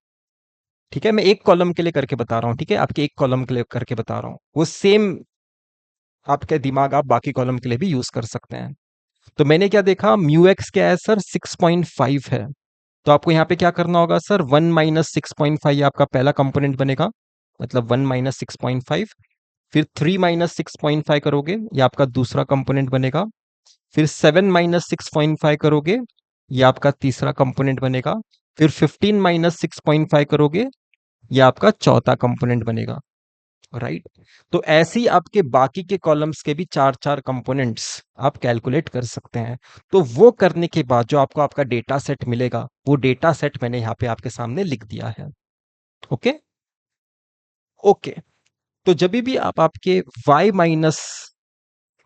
ठीक है, मैं एक कॉलम के लिए करके बता रहा हूं। ठीक है, आपके एक कॉलम के लिए करके बता रहा हूं, वो सेम आपके दिमाग आप बाकी कॉलम के लिए भी यूज कर सकते हैं। तो मैंने क्या देखा, म्यू एक्स क्या है सर? 6.5 है। तो आपको यहाँ पे क्या करना होगा सर? 1 - 6.5 आपका पहला कंपोनेंट बनेगा, मतलब 1 - 6.5। फिर 3 - 6.5 करोगे, ये आपका दूसरा कंपोनेंट बनेगा। फिर 7 - 6.5 करोगे, ये आपका तीसरा कंपोनेंट बनेगा। फिर 15 - 6.5 करोगे, ये आपका चौथा कंपोनेंट बनेगा। राइट। तो ऐसे ही आपके बाकी के कॉलम्स के भी चार चार कंपोनेंट्स आप कैलकुलेट कर सकते हैं। तो वो करने के बाद जो आपको आपका डेटा सेट मिलेगा, वो डेटा सेट मैंने यहाँ पे आपके सामने लिख दिया है। ओके। ओके। तो जब भी आप आपके y minus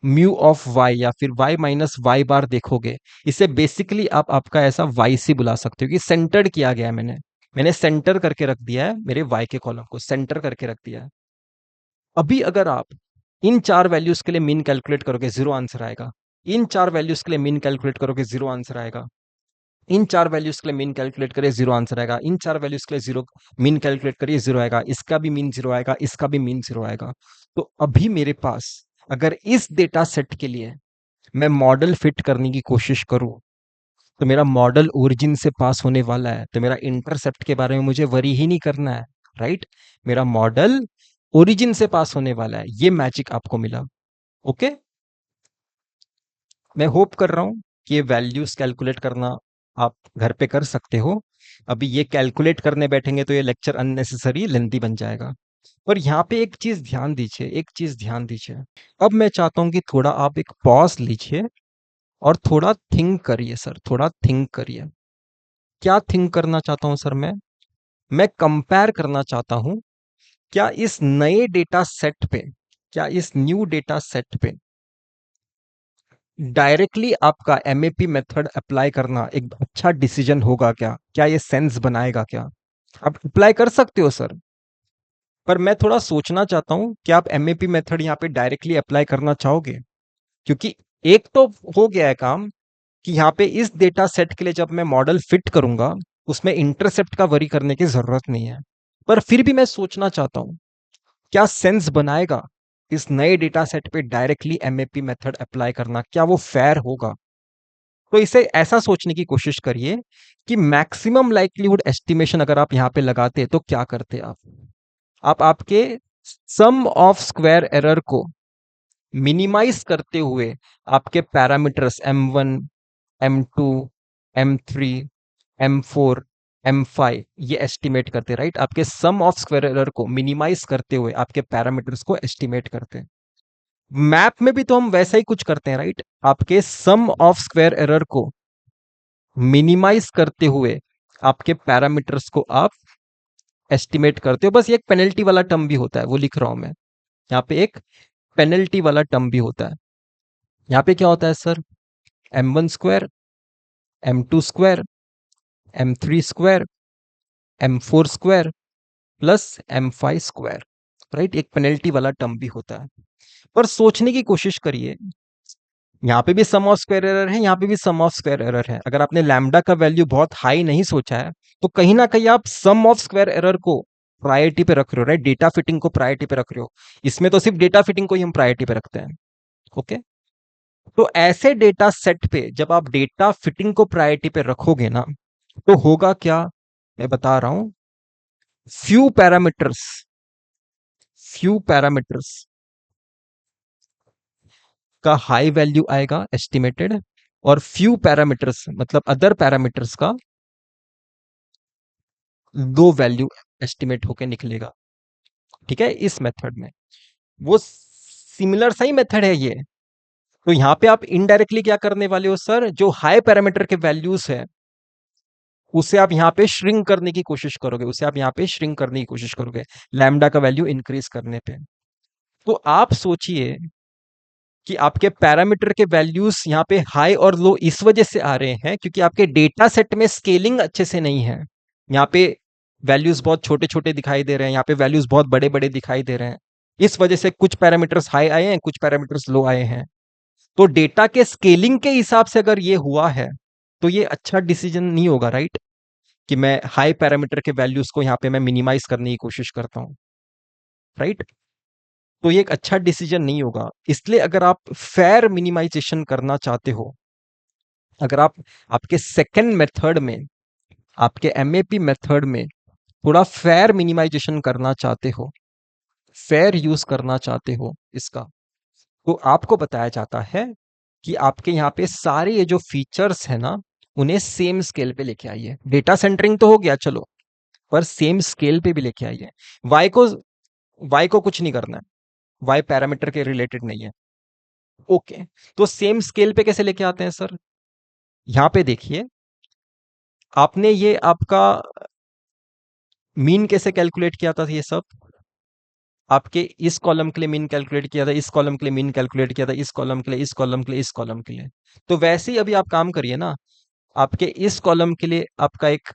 mu of y या फिर y माइनस वाई बार देखोगे, इसे बेसिकली आप आपका ऐसा y से बुला सकते हो कि सेंटर्ड किया गया है। मैंने सेंटर करके रख दिया है, मेरे y के कॉलम को सेंटर करके रख दिया है। अभी अगर आप इन चार वैल्यूज के लिए मीन कैलकुलेट करोगे, जीरो आंसर आएगा। इन चार वैल्यूज के लिए मीन कैलकुलेट करोगे, जीरो आंसर आएगा। इन चार वैल्यूज के लिए मीन कैलकुलेट करिए, जीरो आंसर आएगा। इन चार वैल्यूज के लिए जीरो मीन कैलकुलेट करिए, जीरो आएगा। इसका भी मीन जीरो आएगा, इसका भी मीन जीरो आएगा। तो अभी मेरे पास, अगर इस डेटा सेट के लिए मैं मॉडल फिट करने की कोशिश करूं, तो मेरा मॉडल ओरिजिन से पास होने वाला है। तो मेरा इंटरसेप्ट के बारे में मुझे वरी ही नहीं करना है। राइट। मेरा मॉडल ओरिजिन से पास होने वाला है। ये मैजिक आपको मिला। ओके। मैं होप कर रहा हूं कि ये वैल्यूज कैलकुलेट करना आप घर पे कर सकते हो। अभी ये कैलकुलेट करने बैठेंगे तो ये लेक्चर अननेसेसरी लेंथी बन जाएगा। पर यहाँ पे एक चीज ध्यान दीजिए, एक चीज ध्यान दीजिए। अब मैं चाहता हूं कि थोड़ा आप एक पॉज लीजिए और थोड़ा थिंक करिए सर, थोड़ा थिंक करिए। क्या थिंक करना चाहता हूं सर? मैं कंपेयर करना चाहता हूं, क्या इस नए डेटा सेट पे, क्या इस न्यू डेटा सेट पे डायरेक्टली आपका एमएपी मेथड अप्लाई करना एक अच्छा डिसीजन होगा क्या? क्या ये सेंस बनाएगा क्या? आप अप्लाई कर सकते हो सर, पर मैं थोड़ा सोचना चाहता हूं कि आप एमएपी मेथड यहां पे डायरेक्टली अप्लाई करना चाहोगे। क्योंकि एक तो हो गया है काम कि यहाँ पे इस डेटा सेट के लिए जब मैं मॉडल फिट करूंगा, उसमें इंटरसेप्ट का वरी करने की जरूरत नहीं है। पर फिर भी मैं सोचना चाहता हूं, क्या सेंस बनाएगा इस नए डेटा सेट पे डायरेक्टली एमएपी मेथड अप्लाई करना? क्या वो फेयर होगा? तो इसे ऐसा सोचने की कोशिश करिए कि मैक्सिमम लाइक्लीहुड एस्टिमेशन अगर आप यहां पे लगाते तो क्या करते आप आपके सम ऑफ स्क्वायर एरर को मिनिमाइज करते हुए आपके parameters M1, M2, M3, M4, M5 ये एस्टिमेट करते। राइट। आपके सम ऑफ स्क्वायर एरर को मिनिमाइज करते हुए आपके पैरामीटर्स को एस्टिमेट करते। मैप में भी तो हम वैसा ही कुछ करते हैं। राइट। आपके सम ऑफ स्क्वायर एरर को मिनिमाइज करते हुए आपके पैरामीटर्स को आप एस्टिमेट करते हो। बस एक पेनल्टी वाला टर्म भी होता है, वो लिख रहा हूं मैं यहाँ पे। एक पेनल्टी वाला टर्म भी होता है। यहाँ पे क्या होता है sir? M1 square, M2 square, M3 square, M4 square plus M5 square. Right. एक पेनल्टी वाला टर्म भी होता है। पर सोचने की कोशिश करिए, यहाँ पे भी सम ऑफ स्क्वायर एरर है, यहाँ पे भी सम ऑफ स्क्वायर एरर है। अगर आपने लैम्डा का वैल्यू बहुत हाई नहीं सोचा है, तो कहीं ना कहीं आप सम ऑफ स्क्वायर एरर को प्रायोरिटी पे रख रहे हो। राइट। डेटा फिटिंग को प्रायोरिटी पे रख रहे हो। इसमें तो सिर्फ डेटा फिटिंग को ही हम प्रायोरिटी पे रखते हैं। ओके। तो ऐसे डेटा सेट पे जब आप डेटा फिटिंग को प्रायोरिटी पे रखोगे ना, तो होगा क्या, मैं बता रहा हूं। फ्यू पैरामीटर्स फ्यू पैरामीटर्स का हाई वैल्यू आएगा एस्टिमेटेड, और फ्यू पैरामीटर्स मतलब अदर पैरामीटर्स का लो वैल्यू एस्टिमेट होके निकलेगा। ठीक है, इस मेथड में वो सिमिलर सा ही मेथड है ये। तो यहां पे आप इनडायरेक्टली क्या करने वाले हो सर, जो हाई पैरामीटर के वैल्यूज है उसे आप यहां पे श्रिंक करने की कोशिश करोगे, उसे आप यहां पे श्रिंक करने की कोशिश करोगे लैम्डा का वैल्यू इंक्रीज करने पे। तो आप सोचिए कि आपके पैरामीटर के वैल्यूज यहाँ पे हाई और लो इस वजह से आ रहे हैं क्योंकि आपके डेटा सेट में स्केलिंग अच्छे से नहीं है। यहाँ पे वैल्यूज बहुत छोटे छोटे दिखाई दे रहे हैं, यहाँ पे वैल्यूज बहुत बड़े बड़े दिखाई दे रहे हैं। इस वजह से कुछ पैरामीटर्स हाई आए हैं, कुछ पैरामीटर्स लो आए हैं। तो डेटा के स्केलिंग के हिसाब से अगर ये हुआ है तो ये अच्छा डिसीजन नहीं होगा, राइट? कि मैं हाई पैरामीटर के वैल्यूज को यहाँ पे मैं मिनिमाइज करने की कोशिश करता हूँ, राइट? तो ये एक अच्छा डिसीजन नहीं होगा। इसलिए अगर आप फेयर मिनिमाइजेशन करना चाहते हो, अगर आप आपके सेकंड मेथड में, आपके एमएपी मेथड में थोड़ा फेयर मिनिमाइजेशन करना चाहते हो, फेयर यूज करना चाहते हो इसका, तो आपको बताया जाता है कि आपके यहाँ पे सारे ये जो फीचर्स है ना, उन्हें सेम स्केल पे लेके आइए। डेटा सेंटरिंग तो हो गया चलो, पर सेम स्केल पे भी लेके आइए। वाई को वाई को कुछ नहीं करना है, वाई पैरामीटर के रिलेटेड नहीं है। ओके, तो सेम स्केल पे कैसे लेके आते हैं सर? यहां पे देखिए, आपने ये आपका मीन कैसे कैलकुलेट किया था, ये सब आपके इस कॉलम के लिए मीन कैलकुलेट किया था, इस कॉलम के लिए मीन कैलकुलेट किया था, इस कॉलम के लिए, इस कॉलम के लिए, इस कॉलम के लिए। तो वैसे ही अभी आप काम करिए ना, आपके इस कॉलम के लिए आपका एक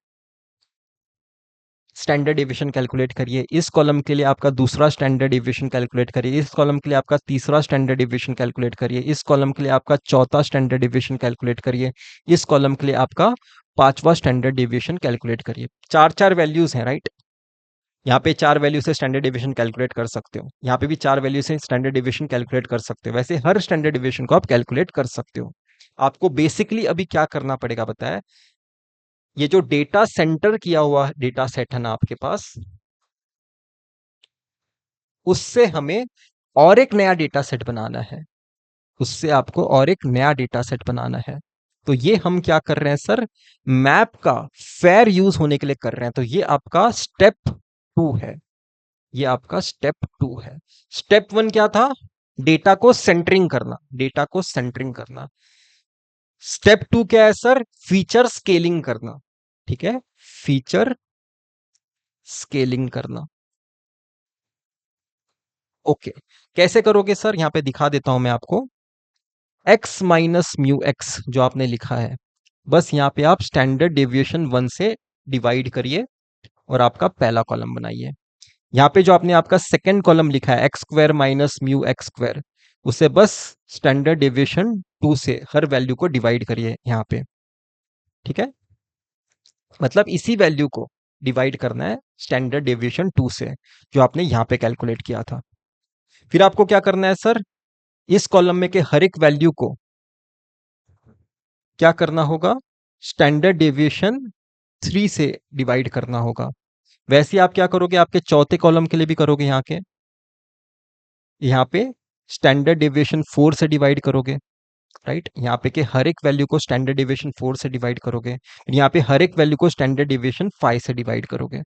स्टैंडर्ड डिविएशन कैलकुलेट करिए, इस कॉलम के लिए आपका दूसरा स्टैंडर्ड डिविएशन कैलकुलेट करिए, इस कॉलम के लिए आपका तीसरा स्टैंडर्ड डिविएशन कैलकुलेट करिए, इस कॉलम के लिए आपका चौथा स्टैंडर्ड डिविएशन कैलकुलेट करिए, इस कॉलम के लिए आपका पांचवा स्टैंडर्ड डिविएशन कैलकुलेट करिए। चार चार वैल्यूज हैं, राइट? यहाँ पे चार वैल्यू से स्टैंडर्ड डिविएशन कैलकुलेट कर सकते हो, यहाँ पे भी चार वैल्यू से स्टैंडर्ड डिविएशन कैलकुलेट कर सकते हो। वैसे हर स्टैंडर्ड डिविएशन को आप कैलकुलेट कर सकते हो। आपको बेसिकली अभी क्या करना पड़ेगा बताया, ये जो डेटा सेंटर किया हुआ डेटा सेट है ना आपके पास, उससे हमें और एक नया डेटा सेट बनाना है, उससे आपको और एक नया डेटा सेट बनाना है। तो ये हम क्या कर रहे हैं सर, मैप का फेयर यूज होने के लिए कर रहे हैं। तो ये आपका स्टेप 2 है, ये आपका स्टेप 2 है। स्टेप 1 क्या था? डेटा को सेंटरिंग करना, डेटा को सेंटरिंग करना। स्टेप 2 क्या है सर? फीचर स्केलिंग करना। ठीक है, फीचर स्केलिंग करना। ओके, कैसे करोगे सर? यहां पे दिखा देता हूं मैं आपको। एक्स माइनस म्यू एक्स जो आपने लिखा है, बस यहाँ पे आप स्टैंडर्ड डेविएशन 1 से डिवाइड करिए और आपका पहला कॉलम बनाइए। यहाँ पे जो आपने आपका सेकेंड कॉलम लिखा है x square minus mu x square, उसे बस स्टैंडर्ड डेविएशन 2 से हर वैल्यू को डिवाइड करिए यहाँ पे। ठीक है, मतलब इसी वैल्यू को डिवाइड करना है स्टैंडर्ड डेविएशन 2 से, जो आपने यहाँ पे कैलकुलेट किया था। फिर आपको क्या करना है सर, इस कॉलम में के हर एक वैल्यू को क्या करना होगा, स्टैंडर्ड डेविएशन 3 से डिवाइड करना होगा। वैसे आप क्या करोगे, आपके चौथे कॉलम के लिए भी करोगे, यहाँ पे स्टैंडर्ड डेविएशन 4 से डिवाइड करोगे, राइट? यहाँ पे के हर एक वैल्यू को स्टैंडर्ड डेविएशन 4 से डिवाइड करोगे, यहाँ पे हर एक वैल्यू को स्टैंडर्ड डेविएशन 5 से डिवाइड करोगे।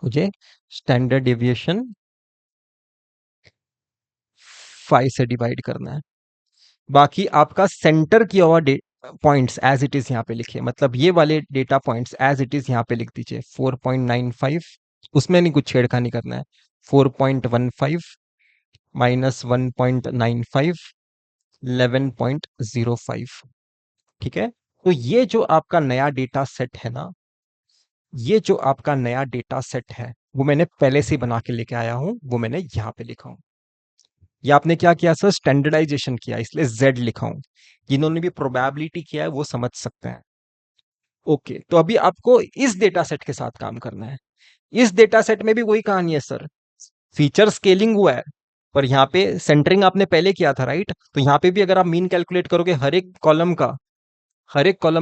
मुझे स्टैंडर्ड डेविएशन 5 से डिवाइड करना है। बाकी आपका सेंटर किया हुआ पॉइंट्स एज इट इज यहाँ पे लिखिए, मतलब ये वाले data points as it is यहाँ पे लिख दीजिए। 4.95, उसमें नहीं कुछ छेड़खानी करना है। 4.15 माइनस 1.95, 11.05। ठीक है, तो ये जो आपका नया डेटा सेट है ना, ये जो आपका नया डेटा सेट है वो मैंने पहले से ही बना के लेके आया हूं, वो मैंने यहाँ पे लिखा हूं। ये आपने क्या किया सर, स्टैंडर्डाइजेशन किया, इसलिए जेड लिखा हूं। जिन्होंने भी प्रोबेबिलिटी किया है वो समझ सकते हैं। ओके, तो अभी आपको इस डेटा सेट के साथ काम करना है। इस डेटा सेट में भी वही कहानी है सर, फीचर स्केलिंग हुआ है, पर यहाँ पे सेंटरिंग आपने पहले किया था, राइट? तो यहाँ पे भी अगर आप मीन कैलकुलेट करोगे, हर एक कॉलम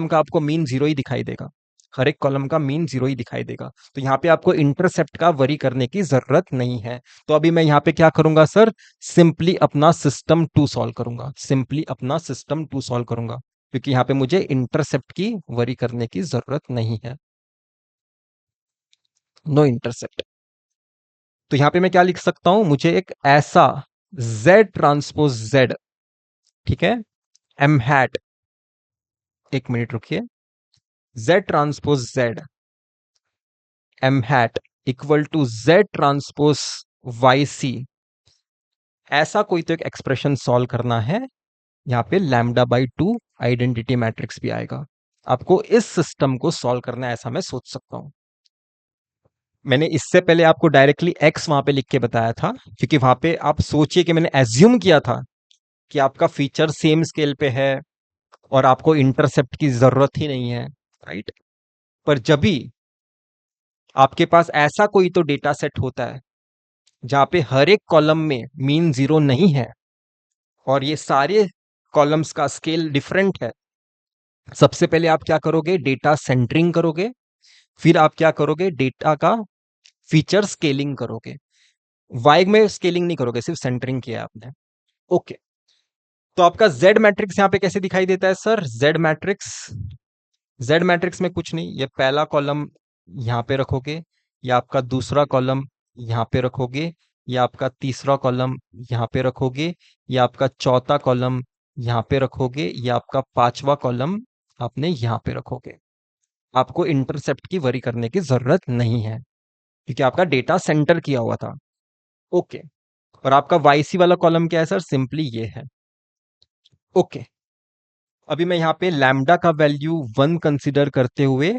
का आपको मीन जीरो ही दिखाई देगा। हर एक कॉलम का मीन जीरो ही दिखाई देगा। तो यहाँ पे आपको इंटरसेप्ट का वरी करने की जरूरत नहीं है। तो अभी मैं यहाँ पे क्या करूंगा सर? सिंपली अपना सिस्टम टू सॉल्व करूंगा, सिंपली अपना सिस्टम टू सॉल्व करूंगा, क्योंकि यहाँ पे मुझे इंटरसेप्ट की वरी करने की जरूरत नहीं है। No intercept. तो यहाँ पे मैं क्या लिख सकता हूं? मुझे एक ऐसा Z ट्रांसपोज Z, ठीक है, एम हैट, एक मिनट रुकिए, Z transpose Z m hat equal to Z transpose YC, ऐसा कोई तो एक एक्सप्रेशन सॉल्व करना है। यहाँ पे lambda by two identity matrix भी आएगा। आपको इस सिस्टम को सॉल्व करना है, ऐसा मैं सोच सकता हूं। मैंने इससे पहले आपको डायरेक्टली एक्स वहां पे लिख के बताया था, क्योंकि वहां पे आप सोचिए कि मैंने एज्यूम किया था कि आपका फीचर सेम स्केल पे है और आपको इंटरसेप्ट की जरूरत ही नहीं है, राइट? पर जब भी आपके पास ऐसा कोई तो डेटा सेट होता है जहां पे हर एक कॉलम में मीन जीरो नहीं है और ये सारे कॉलम्स का स्केल डिफरेंट है, सबसे पहले आप क्या करोगे? डेटा सेंटरिंग करोगे, फिर आप क्या करोगे? डेटा का फीचर स्केलिंग करोगे। वाई में स्केलिंग नहीं करोगे, सिर्फ सेंटरिंग किया आपने। ओके, तो आपका जेड मैट्रिक्स यहां पे कैसे दिखाई देता है सर? जेड मैट्रिक्स में कुछ नहीं, ये पहला कॉलम यहां पे रखोगे, या आपका दूसरा कॉलम यहां पे रखोगे, या आपका तीसरा कॉलम यहां पे रखोगे, या आपका चौथा कॉलम यहां पे रखोगे, या आपका पांचवा कॉलम आपने यहां पे रखोगे। आपको इंटरसेप्ट की वरी करने की जरूरत नहीं है, क्योंकि आपका डेटा सेंटर किया हुआ था। ओके, और आपका वाईसी वाला कॉलम क्या है सर? सिंपली ये है। ओके, अभी मैं यहाँ पे लैम्डा का वैल्यू 1 कंसीडर करते हुए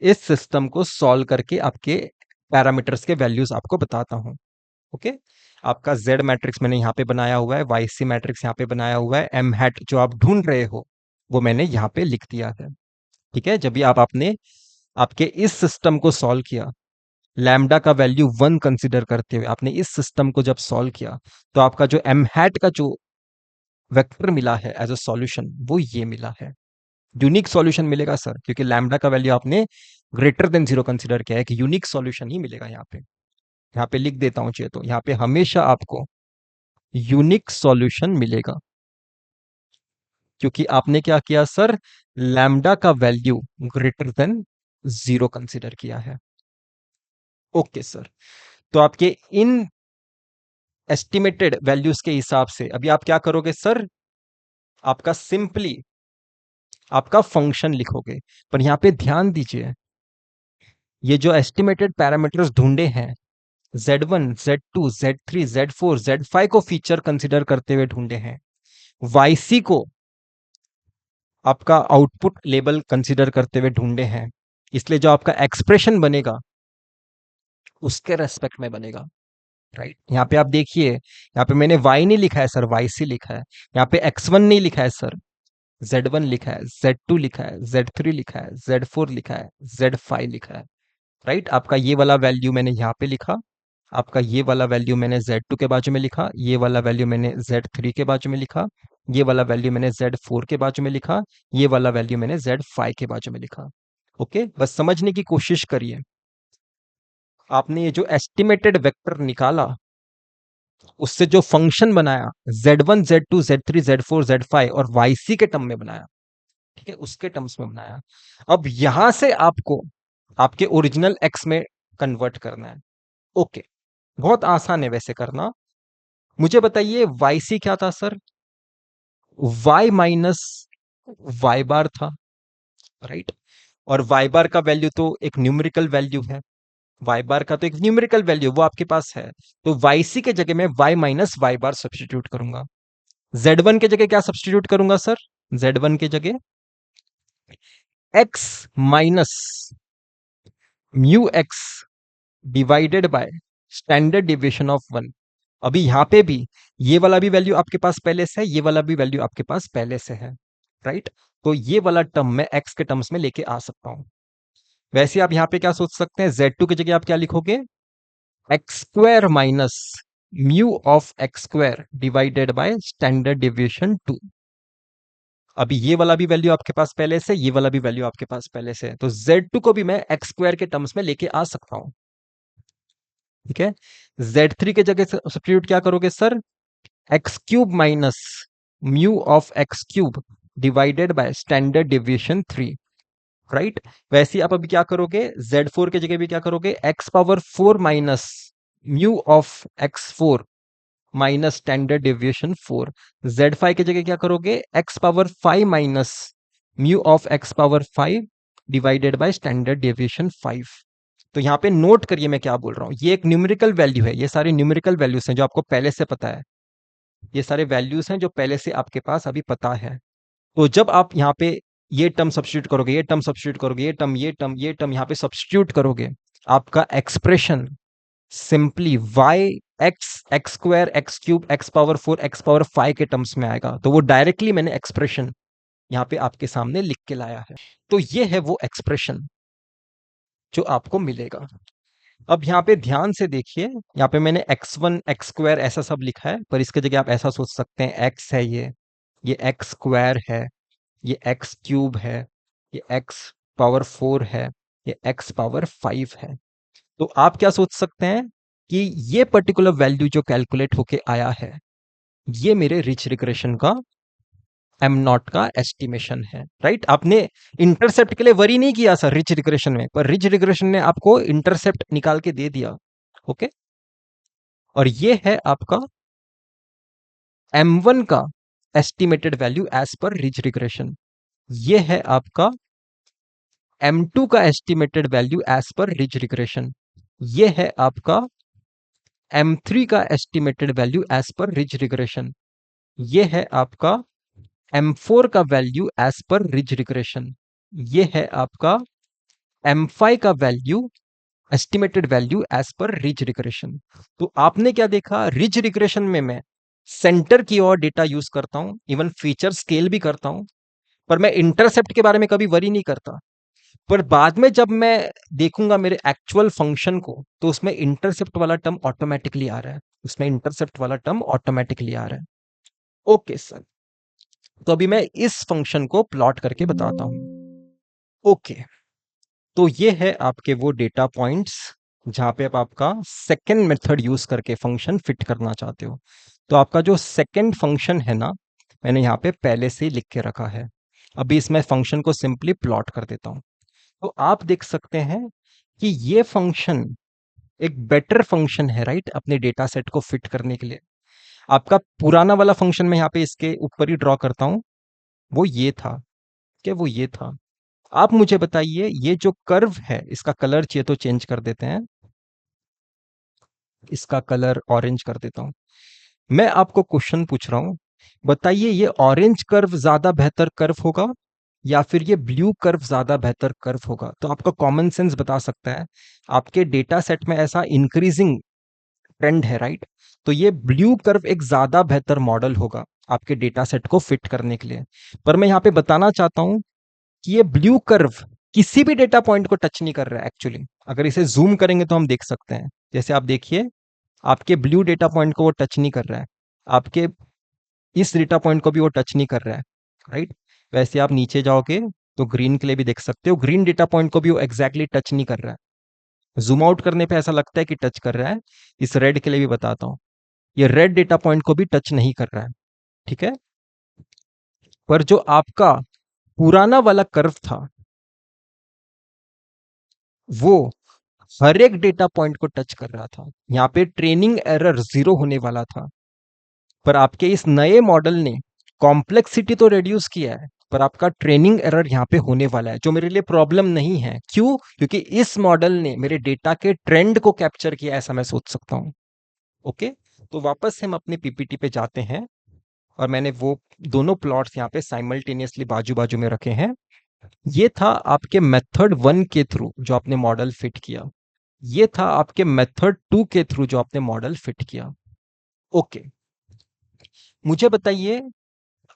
इस सिस्टम को सॉल्व करके आपके पैरामीटर्स के वैल्यूज आपको बताता हूं। ओके, आपका जेड मैट्रिक्स मैंने यहाँ पे बनाया हुआ है, वाईसी मैट्रिक्स यहाँ पे बनाया हुआ है, एम हैट जो आप ढूंढ रहे हो वो मैंने यहाँ पे लिख दिया है। ठीक है, जब भी आप आपने आपके इस सिस्टम को सॉल्व किया, लैम्डा का वैल्यू 1 कंसीडर करते हुए आपने इस सिस्टम को जब सॉल्व किया, तो आपका जो एम हैट का जो वेक्टर मिला है एज अ सॉल्यूशन, वो ये मिला है। यूनिक सॉल्यूशन मिलेगा सर, क्योंकि लैम्डा का वैल्यू आपने ग्रेटर देन जीरो कंसीडर किया है, कि यूनिक सॉल्यूशन ही मिलेगा यहाँ पे लिख देता हूं चाहिए तो, यहाँ पे हमेशा आपको यूनिक सॉल्यूशन मिलेगा, क्योंकि आपने क्या किया सर? लैम्डा का value greater than zero consider किया है। ओके सर, तो आपके इन एस्टिमेटेड वैल्यूज के हिसाब से अभी आप क्या करोगे सर? आपका सिंपली आपका फंक्शन लिखोगे। पर यहां पे ध्यान दीजिए, ये जो एस्टिमेटेड पैरामीटर्स ढूंढे हैं, Z1, Z2, Z3, Z4, Z5 को फीचर कंसिडर करते हुए ढूंढे हैं, YC को आपका आउटपुट लेवल कंसिडर करते हुए ढूंढे हैं, इसलिए जो आपका एक्सप्रेशन बनेगा उसके रेस्पेक्ट में बनेगा, राइट? यहाँ पे आप देखिए, यहाँ पे मैंने Y नहीं लिखा है सर, YC लिखा है। यहाँ पे X1 नहीं लिखा है सर, Z1 लिखा है, Z2 लिखा है, Z3 लिखा है, Z4 लिखा है, Z5 लिखा है, राइट? आपका ये वाला वैल्यू मैंने यहाँ पे लिखा, आपका ये वाला वैल्यू मैंने Z2 के बाजू में लिखा, ये वाला वैल्यू मैंने Z3 के बाजू में लिखा, ये वाला वैल्यू मैंने Z4 के बाजू में लिखा, ये वाला वैल्यू मैंने Z5 के बाजू में लिखा। ओके, बस समझने की कोशिश करिए। आपने ये जो एस्टिमेटेड वेक्टर निकाला, उससे जो फंक्शन बनाया, Z1, Z2, Z3, Z4, Z5 और YC के टर्म में बनाया, ठीक है, उसके टर्म्स में बनाया। अब यहां से आपको आपके ओरिजिनल एक्स में कन्वर्ट करना है। ओके, बहुत आसान है वैसे करना। मुझे बताइए YC क्या था सर? Y माइनस वाई बार था, राइट? और वाई बार का वैल्यू तो एक न्यूमेरिकल वैल्यू है, वाई बार का तो एक न्यूमेरिकल वैल्यू वो आपके पास है। तो YC के जगह में Y माइनस वाई बार सब्सटीट्यूट करूंगा। Z1 के जगह क्या सब्सटीट्यूट करूंगा सर? Z1 के जगह x minus mu x divided by standard deviation of 1। अभी यहां पे भी ये वाला भी वैल्यू आपके पास पहले से है, ये वाला भी वैल्यू आपके पास पहले से है, राइट? तो ये वाला टर्म मैं x के टर्म्स में लेके आ सकता हूं। वैसे आप यहां पे क्या सोच सकते हैं? Z2 की जगह आप क्या लिखोगे? X square minus mu of x square divided by standard deviation 2। अभी ये वाला भी वैल्यू आपके पास पहले से, ये वाला भी वैल्यू आपके पास पहले से है, तो Z2 को भी मैं एक्स स्क्वायर के टर्म्स में लेके आ सकता हूं। ठीक है, Z3 के जगह सब्स्टिट्यूट क्या करोगे sir? X cube minus mu of x cube divided by standard deviation 3, right. वैसे ही आप अभी क्या करोगे, Z4 के जगह भी क्या करोगे, x power 4 minus mu of x 4 minus standard deviation 4। Z5 की जगह क्या करोगे, x power 5 minus mu of x power 5 divided by standard deviation 5। तो यहाँ पे नोट करिए मैं क्या बोल रहा हूँ, ये एक न्यूमेरिकल वैल्यू है, ये सारे न्यूमेरिकल वैल्यूज हैं जो आपको पहले से पता है, ये सारे वैल्यूज हैं जो पहले से आपके पास अभी पता है। तो जब आप यहाँ पे ये टर्म सब्स्टिट्यूट करोगे, ये टर्म सब्स्टिट्यूट करोगे, ये टर्म ये टर्म ये टर्म यहाँ पे सब्स्टिट्यूट करोगे, आपका expression simply y x x square x cube x power 4 x power 5 के टर्म्स में आएगा। तो वो डायरेक्टली मैंने एक्सप्रेशन यहाँ पे आपके सामने लिख के लाया है। तो ये है वो एक्सप्रेशन जो आपको मिलेगा। अब यहाँ पे ध्यान से देखिए, यहाँ पे मैंने x1 एक्स स्क्वायर ऐसा सब लिखा है, पर इसके जगह आप ऐसा सोच सकते हैं, x है ये एक्स स्क्वायर है, ये एक्स क्यूब है, ये एक्स पावर 4 है, ये एक्स पावर 5 है। तो आप क्या सोच सकते हैं कि ये पर्टिकुलर वैल्यू जो कैलकुलेट होके आया है, ये मेरे रिच रिग्रेशन का एम नॉट का एस्टिमेशन है, राइट। आपने इंटरसेप्ट के लिए वरी नहीं किया सर रिच रिग्रेशन में, पर रिच रिग्रेशन ने आपको इंटरसेप्ट निकाल के दे दिया। ओके, और ये है आपका M1 का estimated value as per ridge regression, ये है आपका M2 का estimated value as per ridge regression, ये है आपका M3 का estimated value as per ridge regression, ये है आपका M4 का value as per ridge regression, ये है आपका M5 का value estimated value as per ridge regression. तो आपने क्या देखा, रिज रिग्रेशन में मैं सेंटर की ओर डेटा यूज करता हूं, इवन फीचर स्केल भी करता हूं, पर मैं इंटरसेप्ट के बारे में कभी वरी नहीं करता। पर बाद में जब मैं देखूंगा मेरे एक्चुअल फंक्शन को, तो उसमें इंटरसेप्ट वाला टर्म ऑटोमेटिकली आ रहा है, उसमें इंटरसेप्ट वाला टर्म ऑटोमेटिकली आ रहा है। ओके सर, तो अभी मैं इस फंक्शन को प्लॉट करके बताता हूं। ओके, तो ये है आपके वो डेटा पॉइंट्स जहां पे आप आपका सेकेंड मेथड यूज करके फंक्शन फिट करना चाहते हो। तो आपका जो सेकेंड फंक्शन है ना, मैंने यहाँ पे पहले से ही लिख के रखा है। अभी इसमें फंक्शन को सिंपली प्लॉट कर देता हूं। तो आप देख सकते हैं कि ये फंक्शन एक बेटर फंक्शन है, राइट, अपने डेटा सेट को फिट करने के लिए। आपका पुराना वाला फंक्शन मैं यहाँ पे इसके ऊपर ही ड्रॉ करता हूं, वो ये था, क्या वो ये था। आप मुझे बताइए, ये जो कर्व है इसका कलर चाहिए तो चेंज कर देते हैं, इसका कलर ऑरेंज कर देता हूं। मैं आपको क्वेश्चन पूछ रहा हूं, बताइए ये ऑरेंज कर्व ज्यादा बेहतर कर्व होगा या फिर ये ब्लू कर्व ज्यादा बेहतर कर्व होगा? तो आपका कॉमन सेंस बता सकता है, आपके डेटा सेट में ऐसा इंक्रीजिंग ट्रेंड है, राइट। तो ये ब्लू कर्व एक ज्यादा बेहतर मॉडल होगा आपके डेटा सेट को फिट करने के लिए। पर मैं यहाँ पे बताना चाहता हूं कि ये ब्लू कर्व किसी भी डेटा पॉइंट को टच नहीं कर रहा है एक्चुअली। अगर इसे जूम करेंगे तो हम देख सकते हैं, जैसे आप देखिए, आपके ब्लू डेटा पॉइंट को वो टच नहीं कर रहा है, आपके इस डेटा पॉइंट को भी वो टच नहीं कर रहा है, राइट। वैसे आप नीचे जाओगे तो ग्रीन के लिए भी देख सकते हो, ग्रीन डेटा पॉइंट को भी वो एग्जैक्टली टच नहीं कर रहा है। जूम आउट करने पे ऐसा लगता है कि टच कर रहा है। इस रेड के लिए भी बताता हूं, ये रेड डेटा पॉइंट को भी टच नहीं कर रहा है, ठीक है। पर जो आपका पुराना वाला कर्व था, वो हर एक डेटा पॉइंट को टच कर रहा था। यहाँ पे ट्रेनिंग एरर 0 होने वाला था। पर आपके इस नए मॉडल ने कॉम्प्लेक्सिटी तो रिड्यूस किया है, पर आपका ट्रेनिंग एरर यहाँ पे होने वाला है, जो मेरे लिए प्रॉब्लम नहीं है। क्यों? क्योंकि इस मॉडल ने मेरे डेटा के ट्रेंड को कैप्चर किया, ऐसा मैं सोच सकता हूँ। ओके, तो वापस से हम अपने पीपीटी पे जाते हैं, और मैंने वो दोनों प्लॉट्स यहाँ पे साइमल्टेनियसली बाजू बाजू में रखे हैं। ये था आपके मेथड 1 के थ्रू जो आपने मॉडल फिट किया, ये था आपके मेथड 2 के थ्रू जो आपने मॉडल फिट किया। ओके, मुझे बताइए,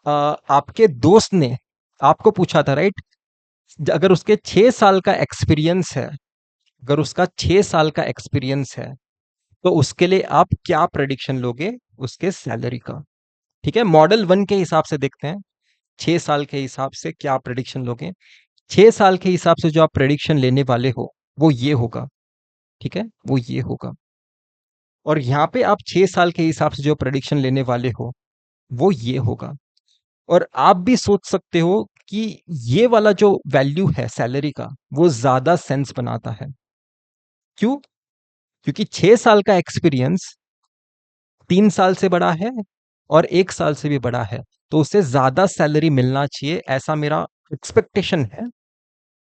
आपके दोस्त ने आपको पूछा था, राइट, अगर उसके 6 साल का एक्सपीरियंस है, अगर उसका 6 साल का एक्सपीरियंस है, तो उसके लिए आप क्या प्रेडिक्शन लोगे उसके सैलरी का। ठीक है, मॉडल 1 के हिसाब से देखते हैं, 6 साल के हिसाब से क्या प्रेडिक्शन लोगे। 6 साल के हिसाब से जो आप प्रेडिक्शन लेने वाले हो वो ये होगा। ठीक है, वो ये होगा। और यहाँ पे आप 6 साल के हिसाब से जो प्रेडिक्शन लेने वाले हो वो ये होगा। और आप भी सोच सकते हो कि ये वाला जो वैल्यू है सैलरी का वो ज्यादा सेंस बनाता है। क्यों? क्योंकि 6 साल का एक्सपीरियंस 3 साल से बड़ा है और 1 साल से भी बड़ा है, तो उसे ज्यादा सैलरी मिलना चाहिए, ऐसा मेरा एक्सपेक्टेशन है।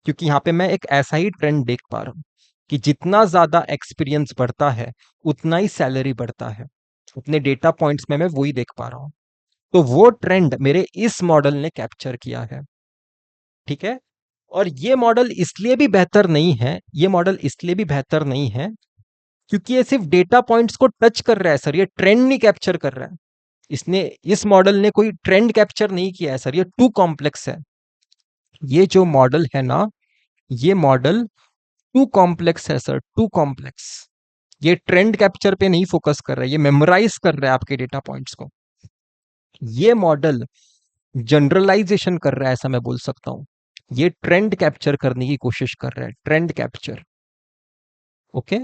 क्योंकि यहाँ पे मैं एक ऐसा ही ट्रेंड देख पा रहा हूँ कि जितना ज्यादा एक्सपीरियंस बढ़ता है उतना ही सैलरी बढ़ता है। अपने डेटा पॉइंट्स में मैं वही देख पा रहा हूँ। तो वो ट्रेंड मेरे इस मॉडल ने कैप्चर किया है। ठीक है, और ये मॉडल इसलिए भी बेहतर नहीं है, ये मॉडल इसलिए भी बेहतर नहीं है क्योंकि ये सिर्फ डेटा पॉइंट्स को टच कर रहा है सर, ये ट्रेंड नहीं कैप्चर कर रहा है। इसने इस मॉडल ने कोई ट्रेंड कैप्चर नहीं किया है सर, ये टू कॉम्प्लेक्स है। ये जो मॉडल है ना, ये मॉडल टू कॉम्प्लेक्स है सर, टू कॉम्प्लेक्स। ये ट्रेंड कैप्चर पे नहीं फोकस कर रहा है, ये मेमोराइज कर रहा है आपके डेटा पॉइंट्स को। ये मॉडल जनरलाइजेशन कर रहा है, ऐसा मैं बोल सकता हूं। ये ट्रेंड कैप्चर करने की कोशिश कर रहा है, ट्रेंड कैप्चर। ओके,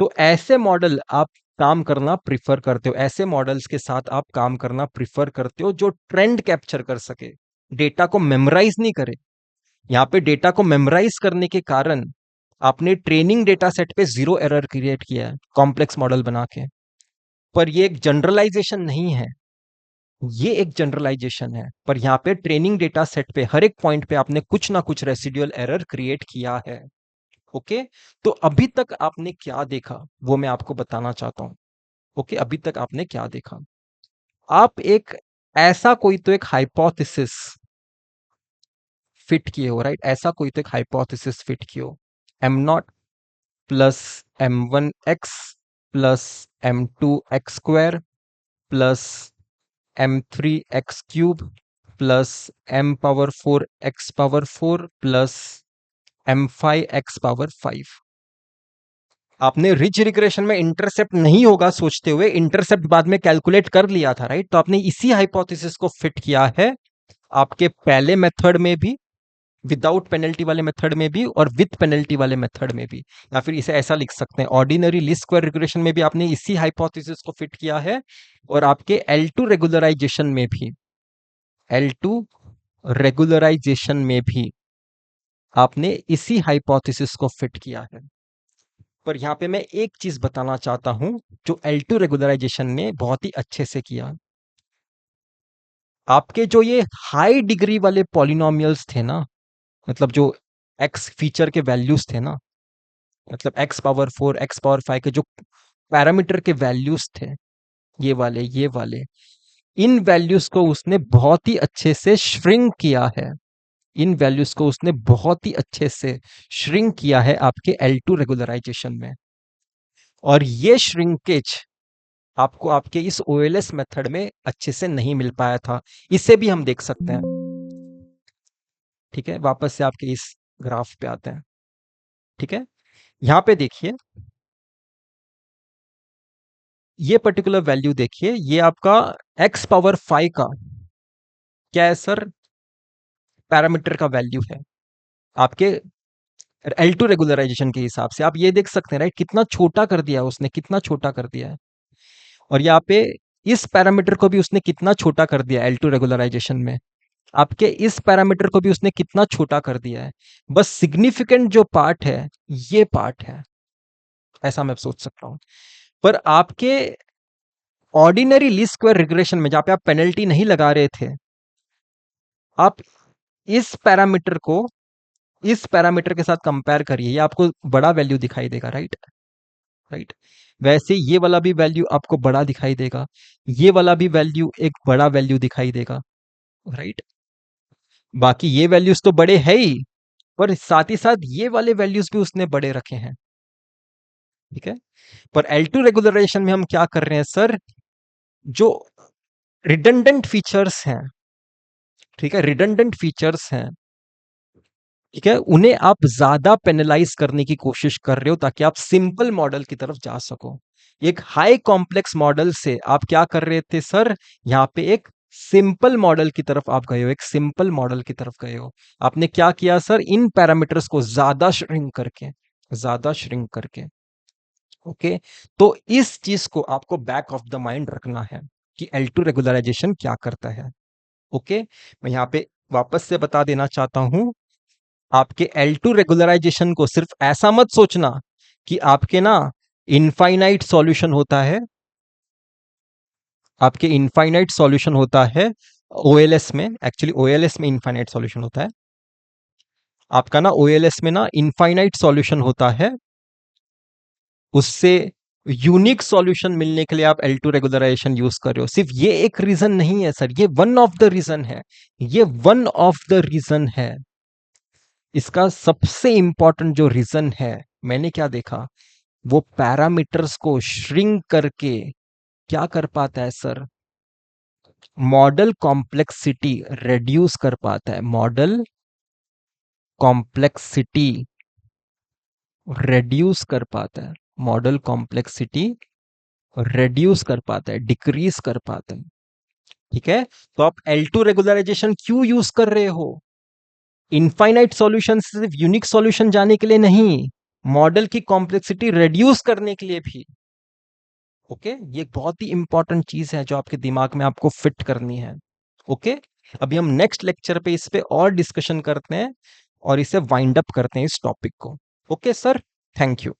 तो ऐसे मॉडल आप काम करना प्रिफर करते हो, ऐसे मॉडल्स के साथ आप काम करना प्रिफर करते हो जो ट्रेंड कैप्चर कर सके, डेटा को मेमोराइज नहीं करे। यहाँ पे डेटा को मेमोराइज करने के कारण आपने ट्रेनिंग डेटा सेट पे जीरो एरर क्रिएट किया है कॉम्प्लेक्स मॉडल बना के। पर ये एक जनरलाइजेशन नहीं है, ये एक जनरलाइजेशन है। पर यहाँ पे ट्रेनिंग डेटा सेट पे हर एक पॉइंट पे आपने कुछ ना कुछ रेसिडुअल एरर क्रिएट किया है। ओके, तो अभी तक आपने क्या देखा वो मैं आपको बताना चाहता हूं। ओके, अभी तक आपने क्या देखा? आप एक ऐसा कोई तो एक हाइपोथेसिस फिट किए हो, राइट? ऐसा कोई तो एक हाइपोथेसिस फिट किए हो, am not plus m1x plus m2x² plus m3x³ plus m⁴x⁴ plus m5x⁵। आपने रिच रिग्रेशन में इंटरसेप्ट नहीं होगा सोचते हुए इंटरसेप्ट बाद में कैलकुलेट कर लिया था, राइट? तो आपने इसी हाइपोथेसिस को फिट किया है आपके पहले मेथड में भी, विदाउट पेनल्टी वाले मेथड में भी, और विद पेनल्टी वाले मेथड में भी। या फिर इसे ऐसा लिख सकते हैं, ऑर्डिनरी लीस्ट स्क्वायर रिग्रेशन में भी आपने इसी हाइपोथेसिस को फिट किया है, और आपके L2 रेगुलराइजेशन में भी, L2 रेगुलराइजेशन में भी आपने इसी हाइपोथेसिस को फिट किया है। पर यहां पे मैं एक चीज बताना चाहता हूं जो L2 रेगुलराइजेशन ने बहुत ही अच्छे से किया। आपके जो ये हाई डिग्री वाले पॉलिनोमियल्स थे ना, मतलब जो एक्स फीचर के वैल्यूज थे ना, मतलब x⁴ x⁵ के जो पैरामीटर के वैल्यूज थे, ये वाले इन वैल्यूज को उसने बहुत ही अच्छे से श्रिंक किया है। इन वैल्यूज को उसने बहुत ही अच्छे से श्रिंक किया है आपके L2 रेगुलराइजेशन में। और ये श्रिंकेज आपको आपके इस OLS मेथड में अच्छे से नहीं मिल पाया था। इसे भी हम देख सकते हैं। ठीक है, वापस से आपके इस ग्राफ पे आते हैं। ठीक है, यहां पे देखिए, ये पर्टिकुलर वैल्यू देखिए, ये आपका x⁵ का क्या है सर? पैरामीटर का वैल्यू है आपके L2 रेगुलराइजेशन के हिसाब से। आप ये देख सकते हैं, राइट? कितना छोटा कर दिया है उसने, कितना छोटा कर दिया है। और यहाँ पे इस पैरामीटर को भी उसने कितना छोटा कर दिया L2 रेगुलराइजेशन में। आपके इस पैरामीटर को भी उसने कितना छोटा कर दिया है। बस सिग्निफिकेंट जो पार्ट है ये पार्ट है, ऐसा मैं सोच सकता हूं। पर आपके ऑर्डिनरी लीस्ट स्क्वायर रिग्रेशन में जहां पे आप पेनल्टी नहीं लगा रहे थे, आप इस पैरामीटर को इस पैरामीटर के साथ कंपेयर करिए, ये आपको बड़ा वैल्यू दिखाई देगा, राइट? राइट, वैसे ये वाला भी वैल्यू आपको बड़ा दिखाई देगा, ये वाला भी वैल्यू एक बड़ा वैल्यू दिखाई देगा, राइट? बाकी ये वैल्यूज तो बड़े है ही, पर साथ ही साथ ये वाले वैल्यूज भी उसने बड़े रखे हैं। ठीक है, पर L2 रेगुलराइजेशन में हम क्या कर रहे हैं सर? जो रिडंडेंट फीचर्स हैं, ठीक है, रिडंडेंट फीचर्स हैं, ठीक है, उन्हें आप ज्यादा पेनलाइज करने की कोशिश कर रहे हो ताकि आप सिंपल मॉडल की तरफ जा सको। एक हाई कॉम्प्लेक्स मॉडल से आप क्या कर रहे थे सर, यहाँ पे एक सिंपल मॉडल की तरफ आप गए हो, एक सिंपल मॉडल की तरफ गए हो। आपने क्या किया सर, इन पैरामीटर्स को ज्यादा श्रिंक करके। ओके, तो इस चीज को आपको बैक ऑफ द माइंड रखना है कि L2 रेगुलराइजेशन क्या करता है। ओके, मैं यहाँ पे वापस से बता देना चाहता हूं, आपके L2 रेगुलराइजेशन को सिर्फ ऐसा मत सोचना कि आपके ना इनफाइनाइट सॉल्यूशन होता है, आपके इनफाइनाइट सॉल्यूशन होता है ओएलएस में। एक्चुअली ओएलएस में इनफाइनाइट सॉल्यूशन होता है आपका ना, ओएलएस में ना इनफाइनाइट सॉल्यूशन होता है, उससे यूनिक सॉल्यूशन मिलने के लिए आप L2 रेगुलराइजेशन यूज कर रहे हो। सिर्फ ये एक रीजन नहीं है सर, ये वन ऑफ द रीजन है, ये वन ऑफ द रीजन है। इसका सबसे इंपॉर्टेंट जो रीजन है, मैंने क्या देखा, वो पैरामीटर्स को श्रिंक करके क्या कर पाता है सर, मॉडल कॉम्प्लेक्सिटी रिड्यूस कर पाता है, मॉडल कॉम्प्लेक्सिटी रिड्यूस कर पाता है, मॉडल कॉम्प्लेक्सिटी रिड्यूस कर पाता है, डिक्रीज कर पाता है। ठीक है, तो आप L2 रेगुलराइजेशन क्यों यूज कर रहे हो, इनफाइनाइट सॉल्यूशन से सिर्फ यूनिक सॉल्यूशन जाने के लिए नहीं, मॉडल की कॉम्प्लेक्सिटी रिड्यूस करने के लिए भी। ओके, ये बहुत ही इंपॉर्टेंट चीज है जो आपके दिमाग में आपको फिट करनी है। ओके, अभी हम नेक्स्ट लेक्चर पे इस पे और डिस्कशन करते हैं और इसे वाइंड अप करते हैं इस टॉपिक को। Okay sir, thank you.